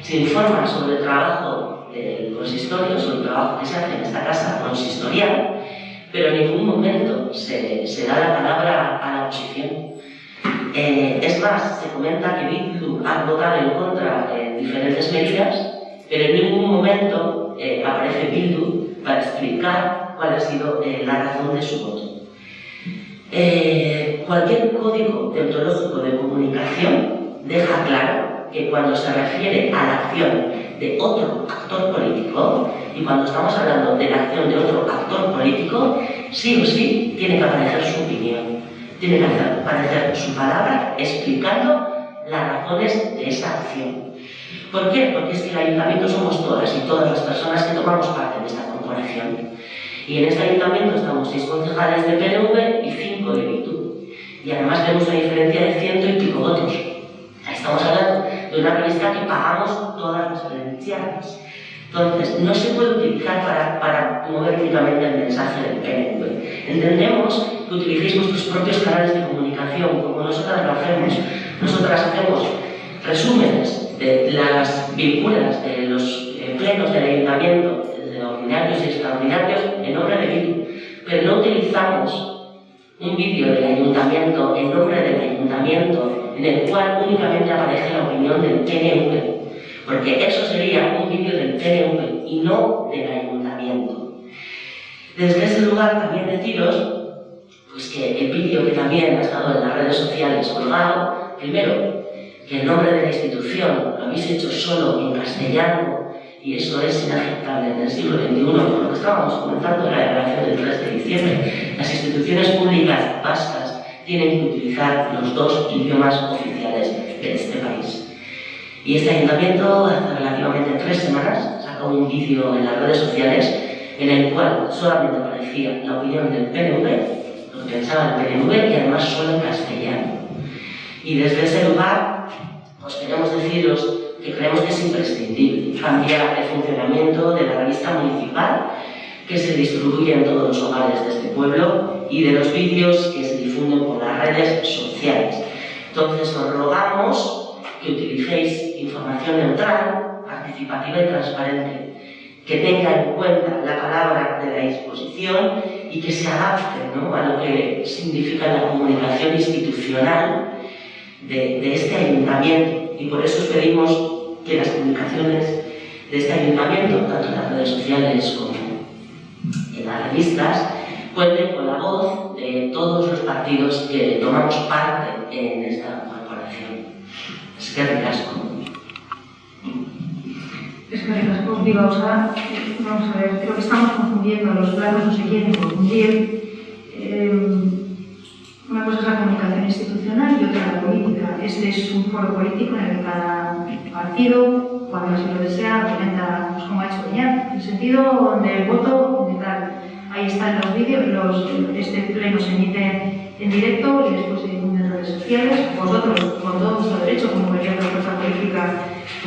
se informa sobre el trabajo del consistorio, sobre el trabajo que se hace en esta casa consistorial, pero en ningún momento se da la palabra a la oposición. Es más, se comenta que Bildu ha votado en contra de diferentes medidas, pero en ningún momento aparece Bildu para explicar cuál ha sido la razón de su voto. Cualquier código deontológico de comunicación deja claro que cuando se refiere a la acción de otro actor político, y cuando estamos hablando de la acción de otro actor político, sí o sí tiene que aparecer su opinión, tiene que aparecer su palabra explicando las razones de esa acción. ¿Por qué? Porque es que el ayuntamiento somos todas y todas las personas que tomamos parte de esta corporación. Y en este ayuntamiento estamos 6 concejales de PNV y 5 de Bildu. Y además vemos una diferencia de 100 y pico votos. Estamos hablando de una revista que pagamos todas las credenciales. Entonces, no se puede utilizar para mover únicamente el mensaje del PNV. Entendemos que utilicéis vuestros propios canales de comunicación, como nosotras lo hacemos. Nosotras hacemos resúmenes de las vinculas de los plenos del ayuntamiento, de ordinarios y extraordinarios, en nombre de Bildu. Pero no utilizamos un vídeo del ayuntamiento en nombre del ayuntamiento, en el cual únicamente aparece la opinión del PNV. Porque eso sería un vídeo del PNV y no del ayuntamiento. Desde ese lugar también deciros pues que el vídeo que también ha estado en las redes sociales colgado, primero, que el nombre de la institución lo habéis hecho solo en castellano y eso es inaceptable en el siglo XXI, por lo que estábamos comentando en la declaración del 3 de diciembre. Las instituciones públicas vascas tienen que utilizar los 2 idiomas oficiales de este país. Y este ayuntamiento, hace relativamente 3 semanas, sacó un vídeo en las redes sociales en el cual solamente aparecía la opinión del PNV, lo que pensaba el PNV, y además solo en castellano. Y desde ese lugar, pues queremos deciros que creemos que es imprescindible cambiar el funcionamiento de la revista municipal que se distribuye en todos los hogares de este pueblo y de los vídeos que se difunden por las redes sociales. Entonces, os rogamos que utilicéis información neutral, participativa y transparente, que tenga en cuenta la palabra de la disposición y que se adapte, ¿no?, a lo que significa la comunicación institucional de este ayuntamiento. Y por eso os pedimos que las comunicaciones de este ayuntamiento, tanto en las redes sociales como en las revistas, cuenten con la voz de todos los partidos que tomamos parte en esta corporación. Eskerrik asko. Eskerrik asko, digo, o sea, vamos a ver, creo que estamos confundiendo, los planos no se quieren confundir. Una cosa es la comunicación institucional y otra la política. Este es un foro político en el que cada partido, cuando así lo desea, argumenta, pues, como ha hecho Beñat, en el sentido del voto de tal. Ahí están los vídeos, este pleno se emite en directo y después se difunde en redes sociales. Vosotros, con todo vuestro derecho, como cualquier otra fuerza política,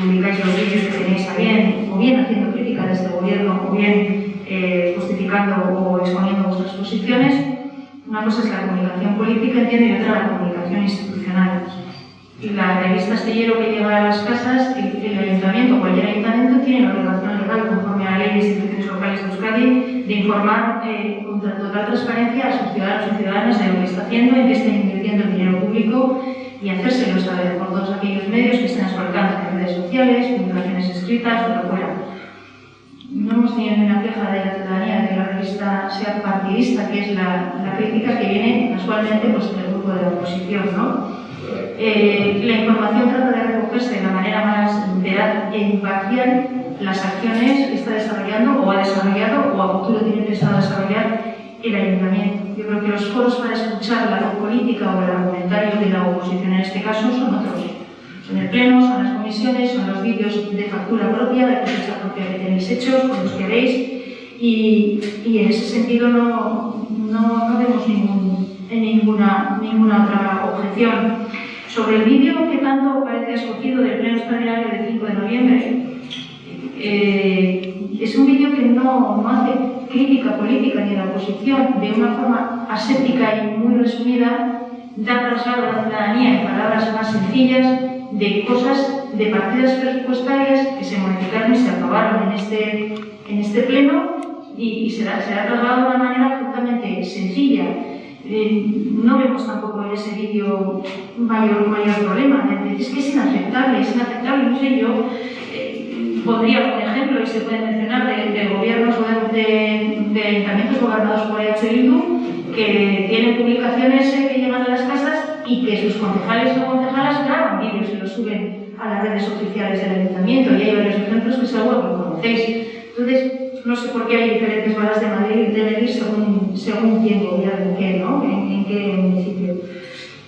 publicáis los vídeos que tenéis a bien, o bien haciendo crítica de este gobierno, o bien justificando o exponiendo vuestras posiciones. Una cosa es la comunicación política, entiendo, y otra la comunicación institucional. Y la revista Astillero que llega a las casas, el ayuntamiento, cualquier ayuntamiento, tiene la obligación legal, conforme a la ley de instituciones locales de Euskadi, de informar con total transparencia a sus ciudadanos y ciudadanas de lo que está haciendo, en qué está invirtiendo el dinero público y hacérselo saber por todos aquellos medios que estén a su alcance en redes sociales, publicaciones escritas o lo fuera. No hemos tenido ninguna queja de la ciudadanía de que la revista sea partidista, que es la crítica que viene casualmente pues, del grupo de la oposición, ¿no? La información trata de recogerse de la manera más veraz e imparcial las acciones que está desarrollando o ha desarrollado o a futuro tiene pensado desarrollar el ayuntamiento. Yo creo que los foros para escuchar la política o el argumentario de la oposición en este caso son otros. Son el pleno, son las comisiones, son los vídeos de factura propia, de cosecha propia que tenéis hechos, con los que veis, y en ese sentido no vemos ninguna otra objeción. Sobre el vídeo que tanto parece escogido del pleno extraordinario del 5 de noviembre, es un vídeo que no hace crítica política ni de la oposición, de una forma aséptica y muy resumida, da traslado a la ciudadanía en palabras más sencillas de cosas, de partidas presupuestarias que se modificaron y se aprobaron en este pleno y será trasladado de una manera absolutamente sencilla. No vemos tampoco en ese vídeo mayor problema. Es que es inaceptable, no sé, yo pondría un ejemplo y se puede mencionar de gobiernos o de ayuntamientos gobernados por EH Bildu que tienen publicaciones que llegan a las casas y que sus concejales o concejalas graban vídeos y los suben a las redes oficiales del ayuntamiento, y hay varios ejemplos que seguro que conocéis. Entonces, no sé por qué hay diferentes varas de medir según quién gobierna, en qué municipio.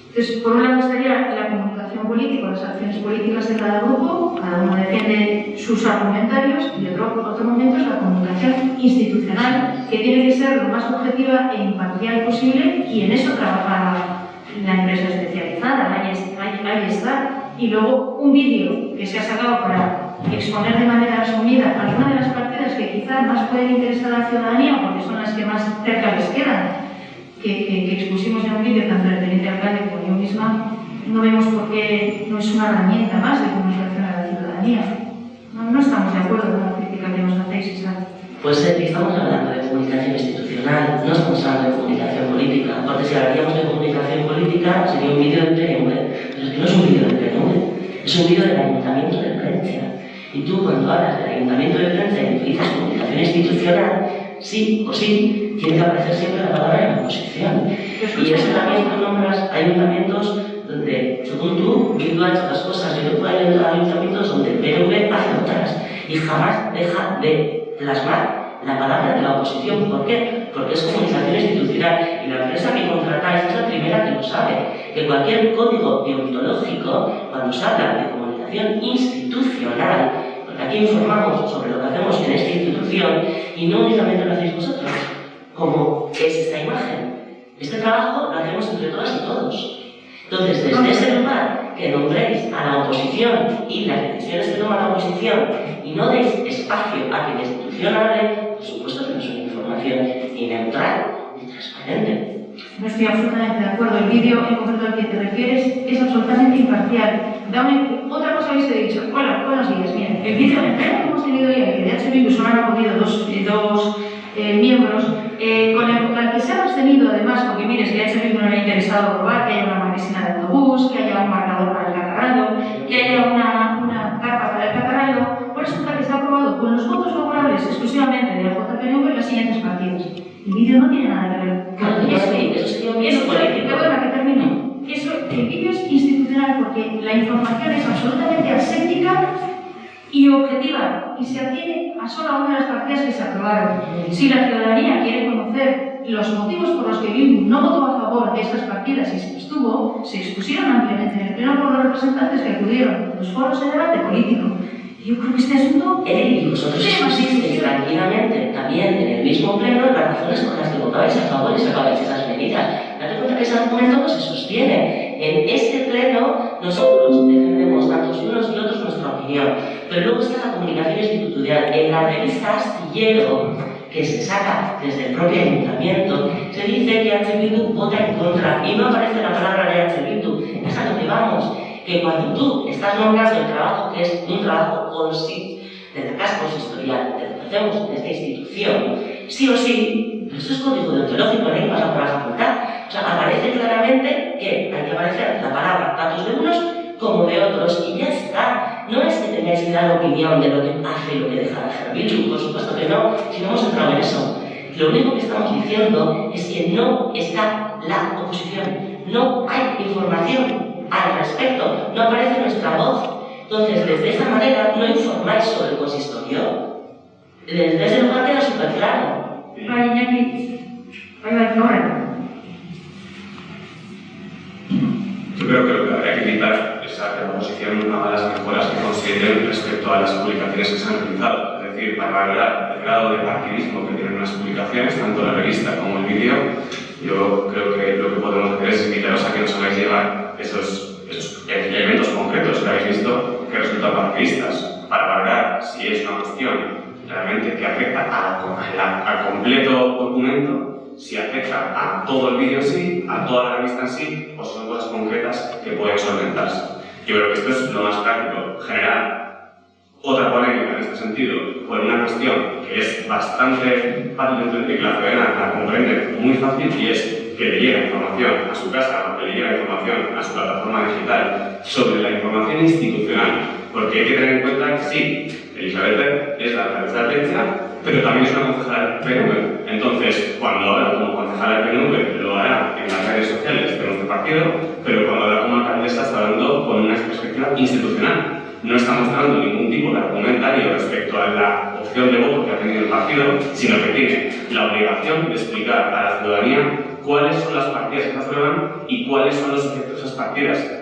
Entonces, por un lado estaría la comunicación política, las acciones políticas de cada grupo, cada uno defiende sus argumentarios, y otro momento es la comunicación institucional, que tiene que ser lo más objetiva e imparcial posible, y en eso trabaja la empresa especializada, ahí está. Y luego un vídeo que se ha sacado para exponer de manera resumida algunas de las partidas que quizás más pueden interesar a la ciudadanía, porque son las que más cerca les quedan, que expusimos en un vídeo tanto el teniente alcalde como yo misma. No vemos por qué no es una herramienta más de comunicación a la ciudadanía. No estamos de acuerdo con la crítica que nos hacéis, Isabel. Pues estamos hablando de comunicación institucional, no estamos hablando de comunicación política, porque si hablaríamos de comunicación política sería un vídeo del PNV, pero es que no es un vídeo del PNV, es un vídeo del Ayuntamiento de Palencia. Y tú, cuando hablas del Ayuntamiento de Palencia y utilizas comunicación institucional, sí o sí, tiene que aparecer siempre la palabra en la oposición. Y eso también tú nombras ayuntamientos donde, según tú, Bildu ha hecho las cosas, yo te puedo ayudar a ayuntamientos donde el PNV hace otras y jamás deja de plasmar la palabra de la oposición. ¿Por qué? Porque es comunicación institucional y la empresa que contratáis es la primera que lo sabe, que cualquier código deontológico, cuando se habla de comunicación institucional, porque aquí informamos sobre lo que hacemos en esta institución y no únicamente lo hacéis vosotros, como es esta imagen. Este trabajo lo hacemos entre todas y todos. Entonces, desde ese lugar que nombréis a la oposición y las decisiones que toma la oposición y no deis espacio a que la institución hable, por supuesto que no es una información ni neutral ni transparente. No estoy absolutamente de acuerdo. El vídeo en concreto al que te refieres es absolutamente imparcial. Otra cosa habéis dicho. Hola, buenos días. Bien, el vídeo en pleno que hemos tenido ya, que de H. Bildu solo han acudido dos miembros, con el que se ha abstenido además, porque mire, si a H. Bildu no le ha interesado probar que haya una marquesina de autobús, que haya un marcador para el cacarralo, que haya una carpa para el cacarralo, pues resulta que se ha aprobado con los votos favorables exclusivamente de la JPNV las siguientes partidas. El vídeo no tiene nada que ver. Eso sería un vídeo político. Perdona, que termino. El vídeo es institucional porque la información es absolutamente aséptica y objetiva y se atiene a solo una de las partidas que se aprobaron. Si la ciudadanía quiere conocer los motivos por los que Bildu no votó a favor de estas partidas y se expusieron ampliamente en el pleno por los representantes que acudieron a los foros de debate político. Yo creo que este asunto... Y vosotros expusisteis tranquilamente también en el mismo pleno las razones por las que votabais a favor y sacabais esas medidas. Date cuenta que ese argumento no se sostiene. En este pleno nosotros defendemos tantos unos y otros nuestra opinión, pero luego está la comunicación institucional. En la revista Astillero, que se saca desde el propio ayuntamiento, se dice que H. Bildu vota en contra y no aparece la palabra de H. Bildu. Es a lo que vamos, que cuando tú estás nombrando el trabajo que es un trabajo de la consistorial, de lo que hacemos en esta institución, sí o sí, pero esto es código deontológico, no hay que pasar por la facultad. O sea, aparece claramente que hay que aparecer la palabra tanto de unos como de otros y ya está. No es que tengáis que dar opinión de lo que hace y lo que deja de hacer Bildu, por supuesto que no, si no hemos entrado en eso. Lo único que estamos diciendo es que no está la oposición, no hay información al respecto, no aparece nuestra voz. Entonces, desde esa manera no informáis sobre el consistorio. Desde ese lugar queda súper claro. Vaya, Iñaki, vaya, ahora. Yo creo que lo que habría que quitar es que la oposición haga las mejoras que consideren respecto a las publicaciones que se han realizado. Es decir, para valorar el grado de partidismo que tienen las publicaciones, tanto la revista como el vídeo, yo creo que lo que podemos hacer es invitaros a que nos hagáis llevar esos elementos concretos que habéis visto que resultan partidistas, para valorar si es una cuestión realmente que afecta al completo documento, si afecta a todo el vídeo en sí, a toda la revista en sí, o son cosas concretas que pueden solventarse. Yo creo que esto es lo más práctico, generar otra polémica en este sentido, por una cuestión que es bastante fácil de entender y que la ciudadana la comprende muy fácil, y es que le llega información a su casa o que le llega información a su plataforma digital sobre la información institucional, porque hay que tener en cuenta que sí, Elizabeth es la alcaldesa de Atletia, pero también es una concejala del PNV. Entonces, cuando habla como concejala del PNV, lo hará en las redes sociales de nuestro partido, pero cuando habla como alcaldesa está hablando con una perspectiva institucional. No está mostrando ningún tipo de argumentario respecto a la opción de voto que ha tenido el partido, sino que tiene la obligación de explicar a la ciudadanía cuáles son las partidas que se aprueban y cuáles son los efectos de esas partidas.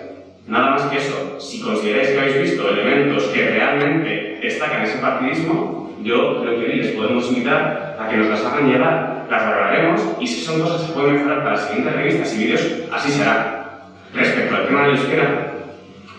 Nada más que eso. Si consideráis que habéis visto elementos que realmente destacan ese partidismo, yo creo que les podemos invitar a que nos las hagan llegar, las valoraremos, y si son cosas que se pueden mejorar para las siguientes revistas y vídeos, así será. Respecto al tema del euskera,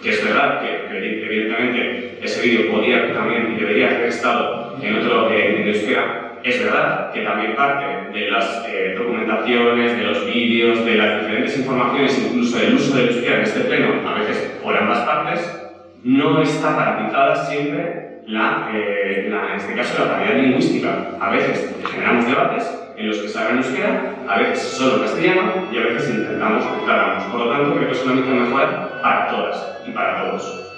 que es verdad que evidentemente ese vídeo podría también y debería haber estado en otro en euskera. Es verdad que también parte de las documentaciones, de los vídeos, de las diferentes informaciones, incluso del uso del euskera en este pleno, a veces por ambas partes, no está garantizada siempre en este caso la paridad lingüística. A veces generamos debates en los que se habla en euskera, a veces solo castellano y a veces intentamos aclararnos. Por lo tanto, creo que es una misión mejor para todas y para todos.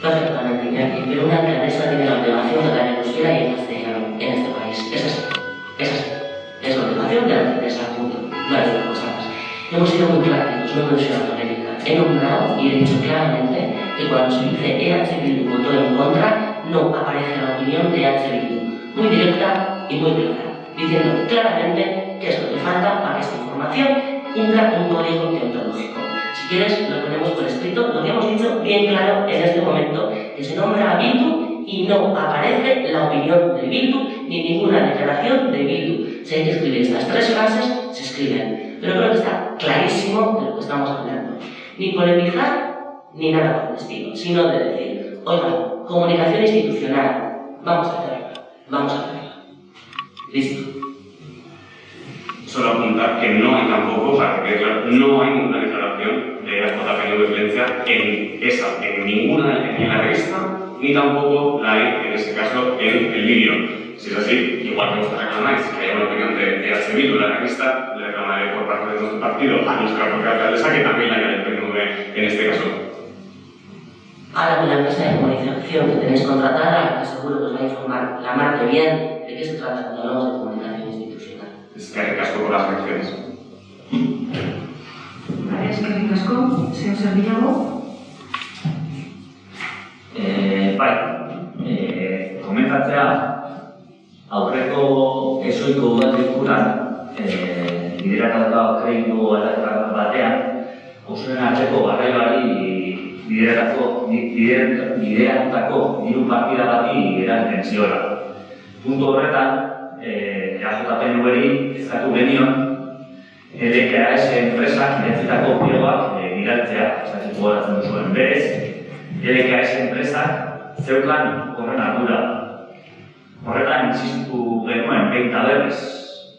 Perfectamente, Iñaki, pero una alcaldesa tiene la obligación de hablar en euskera y en castellano en este país. Es así. Es la obligación de la alcaldesa, punto. No hay otra cosa más. Hemos sido muy prácticos, no hemos hecho la polémica. He nombrado y he dicho claramente que cuando se dice EH Bildu votó en contra, no aparece la opinión de EH Bildu. Muy directa y muy clara, diciendo claramente qué es lo que falta para que esta información cumpla un código deontológico. Si quieres, lo ponemos por escrito, lo que hemos dicho bien claro en este momento, que se nombra a Bildu y no aparece la opinión de Bildu ni ninguna declaración de Bildu. Si hay que escribir estas tres frases, se escriben. Pero creo que está clarísimo de lo que estamos hablando. Ni polemizar, ni nada por el estilo, sino de decir, oiga, comunicación institucional, vamos a hacerla. Listo. Solo apuntar que no hay tampoco, para que quede claro, no hay ninguna declaración de la JPNV de violencia en ninguna, ni en la revista, ni tampoco la hay, en este caso, en el vídeo. Si es así, igual que vosotros reclamáis que haya una opinión de H. Bildu en la revista, le reclamaré por parte de nuestro partido a nuestra propia alcaldesa que también la haya del PNV en este caso. Ahora con la empresa de comunicación que tenéis contratada, que seguro que os va a informar la mar que bien de qué se trata cuando hablamos de comunicación institucional. Es que hay casco por las elecciones. Vale, es que casco, señor Servillago. Komentatzea, aurreko ezoiko udalekuran, bideratatuta kreditu batean, osoen arteko garraioari bideratutako diru partida bati eragiten ziola. Puntu horretan, EAJ-PNV-ri eskatu genion, LKS enpresak idatzitako pliegak bidaltzea, esatzen gogoratzen duzuen. Berez, LKS enpresak zeukan horren ardura. Horretan insistu genuen, behin eta berriz,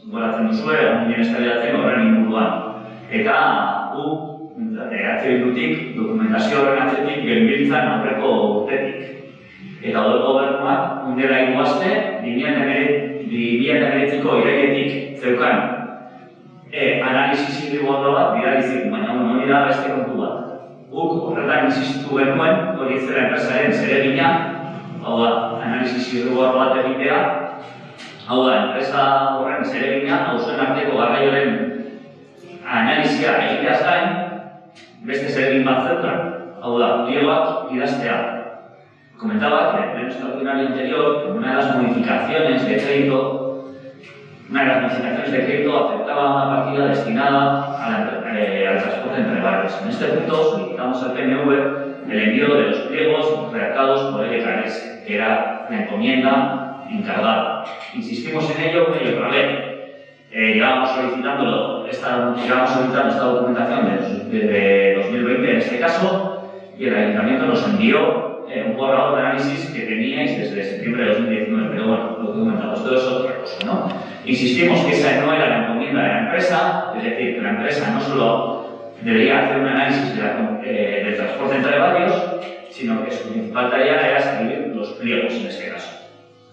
gogoratzen duzue, ondien estalidatzen horren inguruan. Eta gu, Bildutik, dokumentazio horren atzetik genbiltzan aurreko urtetik. Eta hori gobernuak, ondela iguazte, 2019ko irailetik zeukan analizi zirribordo bat bidalizik, baina hori da beste kontu bat. Guk horretan insistu genuen, hori zera enpresaren zeregina, hau da, analizi zirribordo bat egitea, hau da, enpresa horren zeregina, hauzuen arteko garraioaren analizia egiteaz gain, beste zeregin bat zeukan, hau da, pliegoak idaztea. Comentaba que en el pleno extraordinario anterior, una de las modificaciones de crédito afectaba a una partida destinada al transporte entre barrios. En este punto solicitamos al PNV el envío de los pliegos redactados por LKS, que era la encomienda encargada. Insistimos en ello una y otra vez. Llevábamos solicitando esta documentación desde 2020 en este caso, y el Ayuntamiento nos envió un borrador de análisis que teníais desde septiembre de 2019, pero bueno, lo que comentamos, todo es otra cosa, ¿no? Insistimos que esa no era la encomienda de la empresa, es decir, que la empresa no solo debería hacer un análisis del transporte entre barrios, sino que su principal tarea era escribir los pliegos en este caso.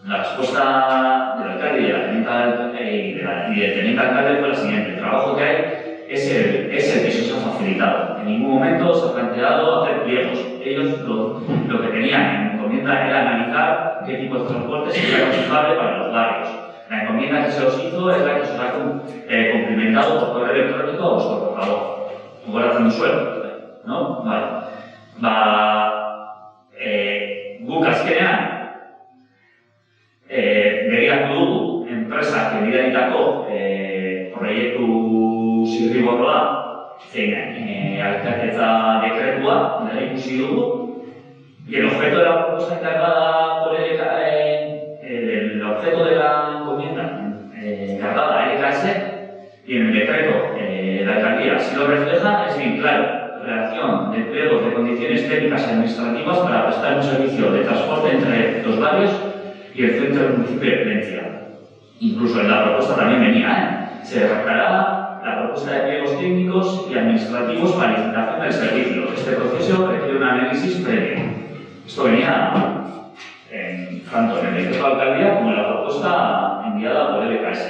La respuesta del alcalde y del teniente alcalde fue la siguiente: el trabajo que hay es el que se os ha facilitado. En ningún momento se ha planteado hacer pliegos. Ellos lo que tenían en encomienda era analizar qué tipo de transporte sería aconsejable para los barrios. La encomienda que se os hizo es la que se os ha cumplimentado por correo electrónico a vosotros, por favor. Gogoratzen duzuela, ¿no? Vale. Guk azkenean, begiratu dugu enpresak bidalitako proiektu zirriborroa, zein alkatetza dekretua, ikusi dugu, y el objeto de la propuesta encargada por el objeto de la encomienda encargada a LKS y en el decreto la alcaldía así lo refleja, es bien claro: redacción de pliegos de condiciones técnicas y administrativas para prestar un servicio de transporte entre los barrios y el centro del municipio de Palencia. Incluso en la propuesta también venía, se redactará la propuesta de pliegos técnicos y administrativos para licitación del servicio. Este proceso requiere un análisis previo. Esto venía tanto en el decreto de alcaldía como en la propuesta enviada por LKS.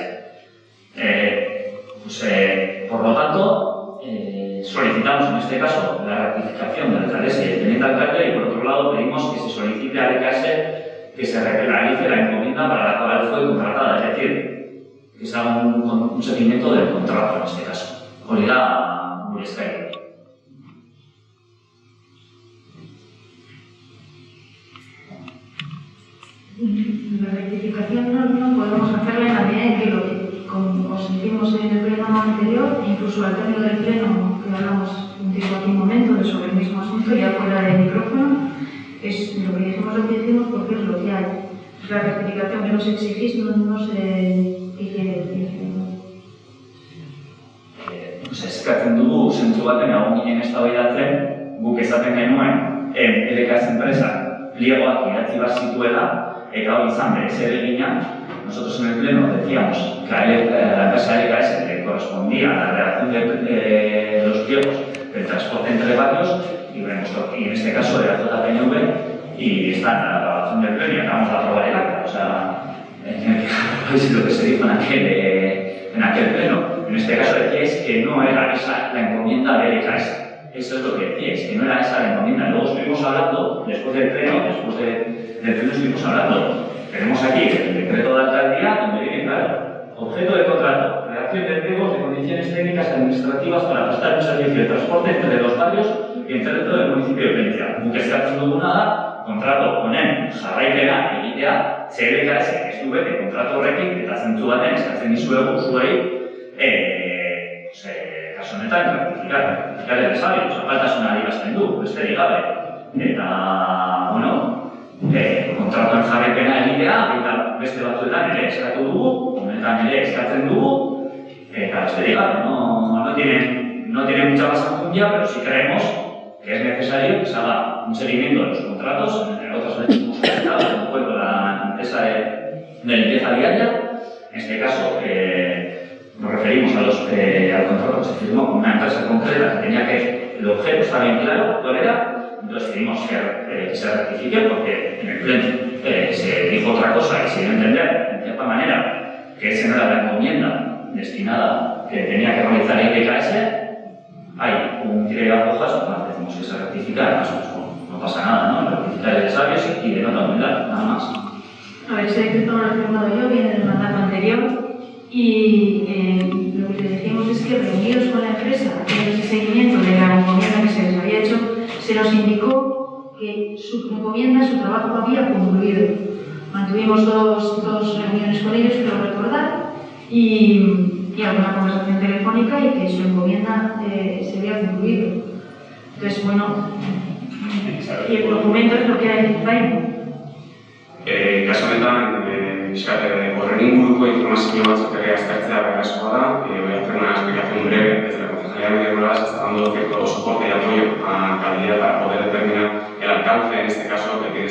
Por lo tanto, solicitamos en este caso la ratificación del alcaldesa y del teniente alcalde, y por otro lado pedimos que se solicite a LKS que se realice la encomienda para la cual fue contratada, es decir, que se haga un seguimiento del contrato en este caso. Hori da gure eskaera. La rectificación no podemos hacerla en la medida en que lo que consentimos en el pleno anterior, incluso al término del pleno que hablamos contigo aquí un momento sobre el mismo asunto, ya fuera del micrófono, es lo que dijimos porque es lo que hay. La rectificación que nos exigís no sé qué quiere decir. Eskatzen dugu zentzu baten egon ginen eztabaidatzen, guk esaten genuen LKS enpresak pliegoak idatzi bat zituela, eta hori izan bere zeregina. Nosotros en el pleno decíamos que a la empresa LKS le correspondía la redacción de los pliegos del transporte entre barrios, y en este caso de la JPNV, y está en la grabación del pleno y acabamos de aprobar el acta. O sea, es lo que se dijo en aquel pleno. En este caso decíais que no era esa la encomienda de LKS. Eso es lo que decíais, que no era esa la encomienda. Luego estuvimos hablando, después del pleno estuvimos hablando. Tenemos aquí el decreto de alcaldía, donde viene claro: objeto de contrato, redacción de pliegos de condiciones técnicas y administrativas para prestar un servicio de transporte entre los barrios y entre dentro del municipio de Palencia. Nunca se ha hecho nada, kontratu honen jarraipena egitea, CLKS ez du bete kontratu horrekin, eta zentzu baten eskatzen dizuegu zuei, kasu honetan, ratificar el sabio, zapaltasuna adierazten du, besterik gabe. Eta, bueno, kontratuen jarraipena egitea, eta beste batzuetan ere eskatu dugu, honetan ere eskatzen dugu, eta besterik gabe, no tiene mucha más enjundia, pero sí creemos que es necesario que se haga un seguimiento de los contratos. En otras veces hemos comentado, como fue con la empresa de limpieza diaria. En este caso, nos referimos al contrato que se firmó con una empresa concreta que tenía que el objeto estaba bien claro cuál era, entonces pedimos que se rectifique porque en el pleno se dijo otra cosa y se dio a entender, en cierta manera, que esa no era la encomienda destinada que tenía que realizar el IPKS. Hay un tire de hojas, decimos que se rectifica, además no pasa nada, ¿no? Rectificar el sabio y de nota humildad, nada más. A ver, ese decreto no lo he firmado yo, viene del mandato anterior y lo que les decimos es que reunidos con la empresa, haciendo ese seguimiento de la encomienda que se les había hecho, se nos indicó que su encomienda, su trabajo había concluido. Mantuvimos dos reuniones con ellos, creo recordar, y alguna conversación telefónica y que su encomienda se había concluido. Entonces, bueno, y el documento es lo que hay ahí. Kasu honetan, horren inguruko informazio batzuk ere aztertzea beharrezkoa da. Voy a hacer una explicación breve. Desde la Concejalía de Medio Rural se está dando cierto soporte y apoyo a Calidad para poder determinar el alcance, en este caso, que tiene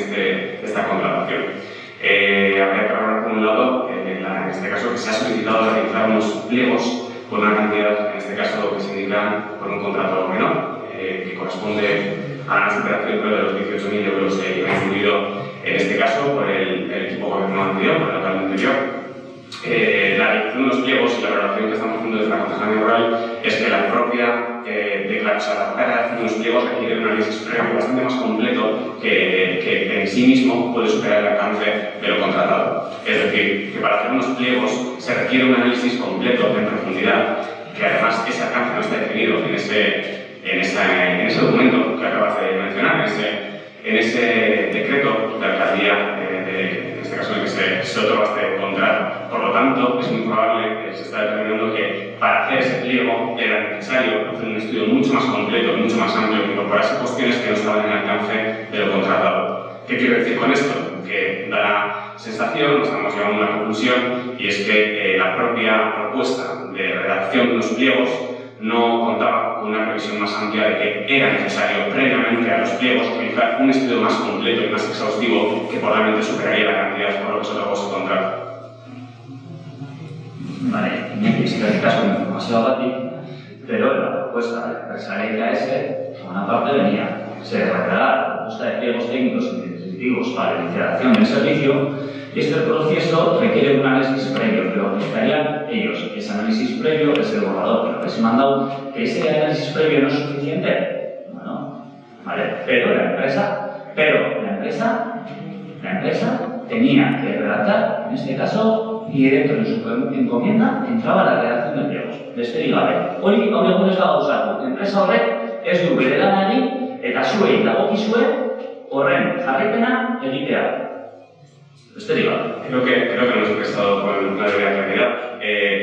esta contratación. Habría que hablar por un lado, en este caso, que se ha solicitado realizar unos pliegos por una cantidad, en este caso, que se indica por un contrato menor, que corresponde a la superación de los 18.000 euros que ha incluido, en este caso, por el equipo gobierno anterior, por el local anterior. La dirección de los pliegos y la valoración que estamos haciendo desde la Concejalía Rural es que la propia declaración, la propia redacción de los pliegos requiere un análisis previo bastante más completo que en sí mismo puede superar el alcance de lo contratado. Es decir, que para hacer unos pliegos se requiere un análisis completo en profundidad, que además ese alcance no está definido en ese documento que acabas de mencionar, en ese decreto de alcaldía, en este caso en el que se otorga este contrato. Por lo tanto, es muy probable que se está determinando que para hacer ese pliego era necesario hacer un estudio mucho más completo, mucho más amplio, que incorporase cuestiones que no estaban en el alcance de lo contratado. ¿Qué quiero decir con esto? Que da la sensación, nos estamos llegando a una conclusión, y es que la propia propuesta de redacción de los pliegos no contaba con una previsión más amplia de que era necesario previamente a los pliegos realizar un estudio más completo y más exhaustivo que probablemente superaría la cantidad por lo que se otorgó ese contrato. Vale, en este caso la información a ti, pero la propuesta de la empresa LKS, por una parte venía, se revelará la propuesta de pliegos técnicos y descriptivos para la iniciación del servicio, y este proceso requiere un análisis previo, pero necesitarían ellos. Ese análisis previo es el borrador que les he mandado, que ese análisis previo no es suficiente. Bueno, vale, pero la empresa tenía que redactar, en este caso, y dentro de su encomienda entraba la redacción de pliegos. Besterik gabe. Hori gaur egun ez da gauzatu. Enpresa horrek ez du bere lanari eta zuei dagokizue horren jarraipena egitea. Creo que no hemos expresado con la debida claridad.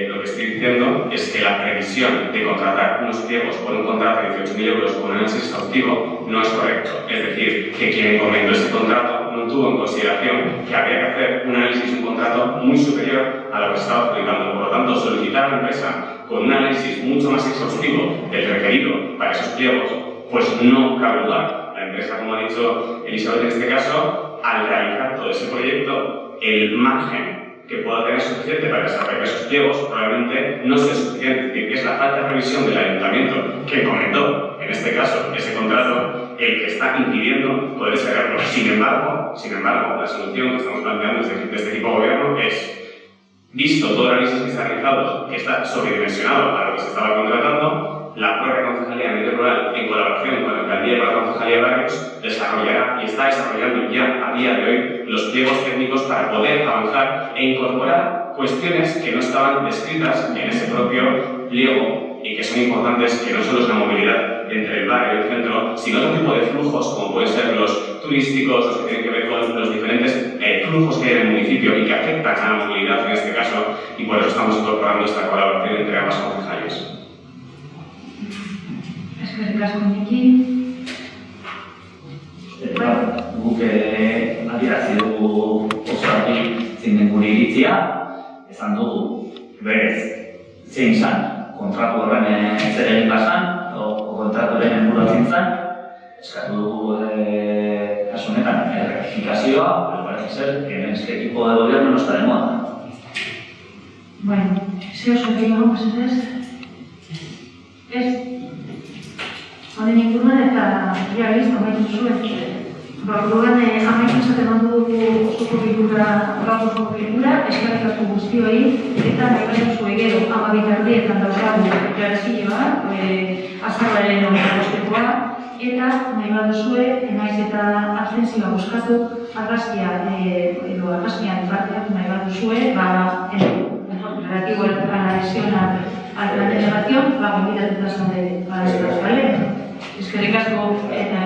Lo que estoy diciendo es que la previsión de contratar unos pliegos por un contrato de 18.000 euros con un análisis exhaustivo no es correcto. Es decir, que quien encomendó ese contrato no tuvo en consideración que había que hacer un análisis de un contrato muy superior a lo que se estaba adjudicando. Por lo tanto, solicitar a la empresa con un análisis mucho más exhaustivo del requerido para esos pliegos, pues no cabe lugar. La empresa, como ha dicho Elizabeth en este caso, al realizar todo ese proyecto, el margen que pueda tener suficiente para desarrollar esos pliegos probablemente no sea suficiente. Es decir, que es la falta de previsión del ayuntamiento que comentó, en este caso, ese contrato, el que está impidiendo poder sacarlo. Sin embargo, la solución que estamos planteando desde este equipo de gobierno es, visto todo el análisis que se ha realizado, que está sobredimensionado a lo que se estaba contratando, la propia Concejalía de Medio Rural, en colaboración con la Alcaldía y con la Concejalía de Barrios, desarrollará y está desarrollando ya a día de hoy los pliegos técnicos para poder avanzar e incorporar cuestiones que no estaban descritas en ese propio pliego y que son importantes, que no solo es la movilidad entre el barrio y el centro, sino otro tipo de flujos, como pueden ser los turísticos, los que tienen que ver con los diferentes flujos que hay en el municipio y que afectan a la movilidad en este caso, y por eso estamos incorporando esta colaboración entre ambas concejales. Eskerrik asko, Miki. Guk adierazi dugu oso argi zein den gure iritzia, esan dugu, berez, zein zan, kontratu horren zer egin bazan, o kontratuaren helburua zein zan, eskatu dugu kasu honetan rectificazioa, pero parece ser que en este equipo de gobierno no está de moda. Bueno, ze oso gehiago, mesedez? Ez? Honen inguruan eta ja listo, amaitu zuen. Orduan, amaitu esaten dugu osoko bilkura, gaur osoko bilkura, eskerrik asko guztioi, eta nahi baduzu gero 12:00 daukagu deklarazioa, azaroaren 25koa, eta nahi baduzue, naiz eta abstentzioa bozkatu, argazkian parte hartu nahi baduzue, relativo a la adhesión a la delegación, gonbidatuta zaude, ¿vale? Eskerrik asko eta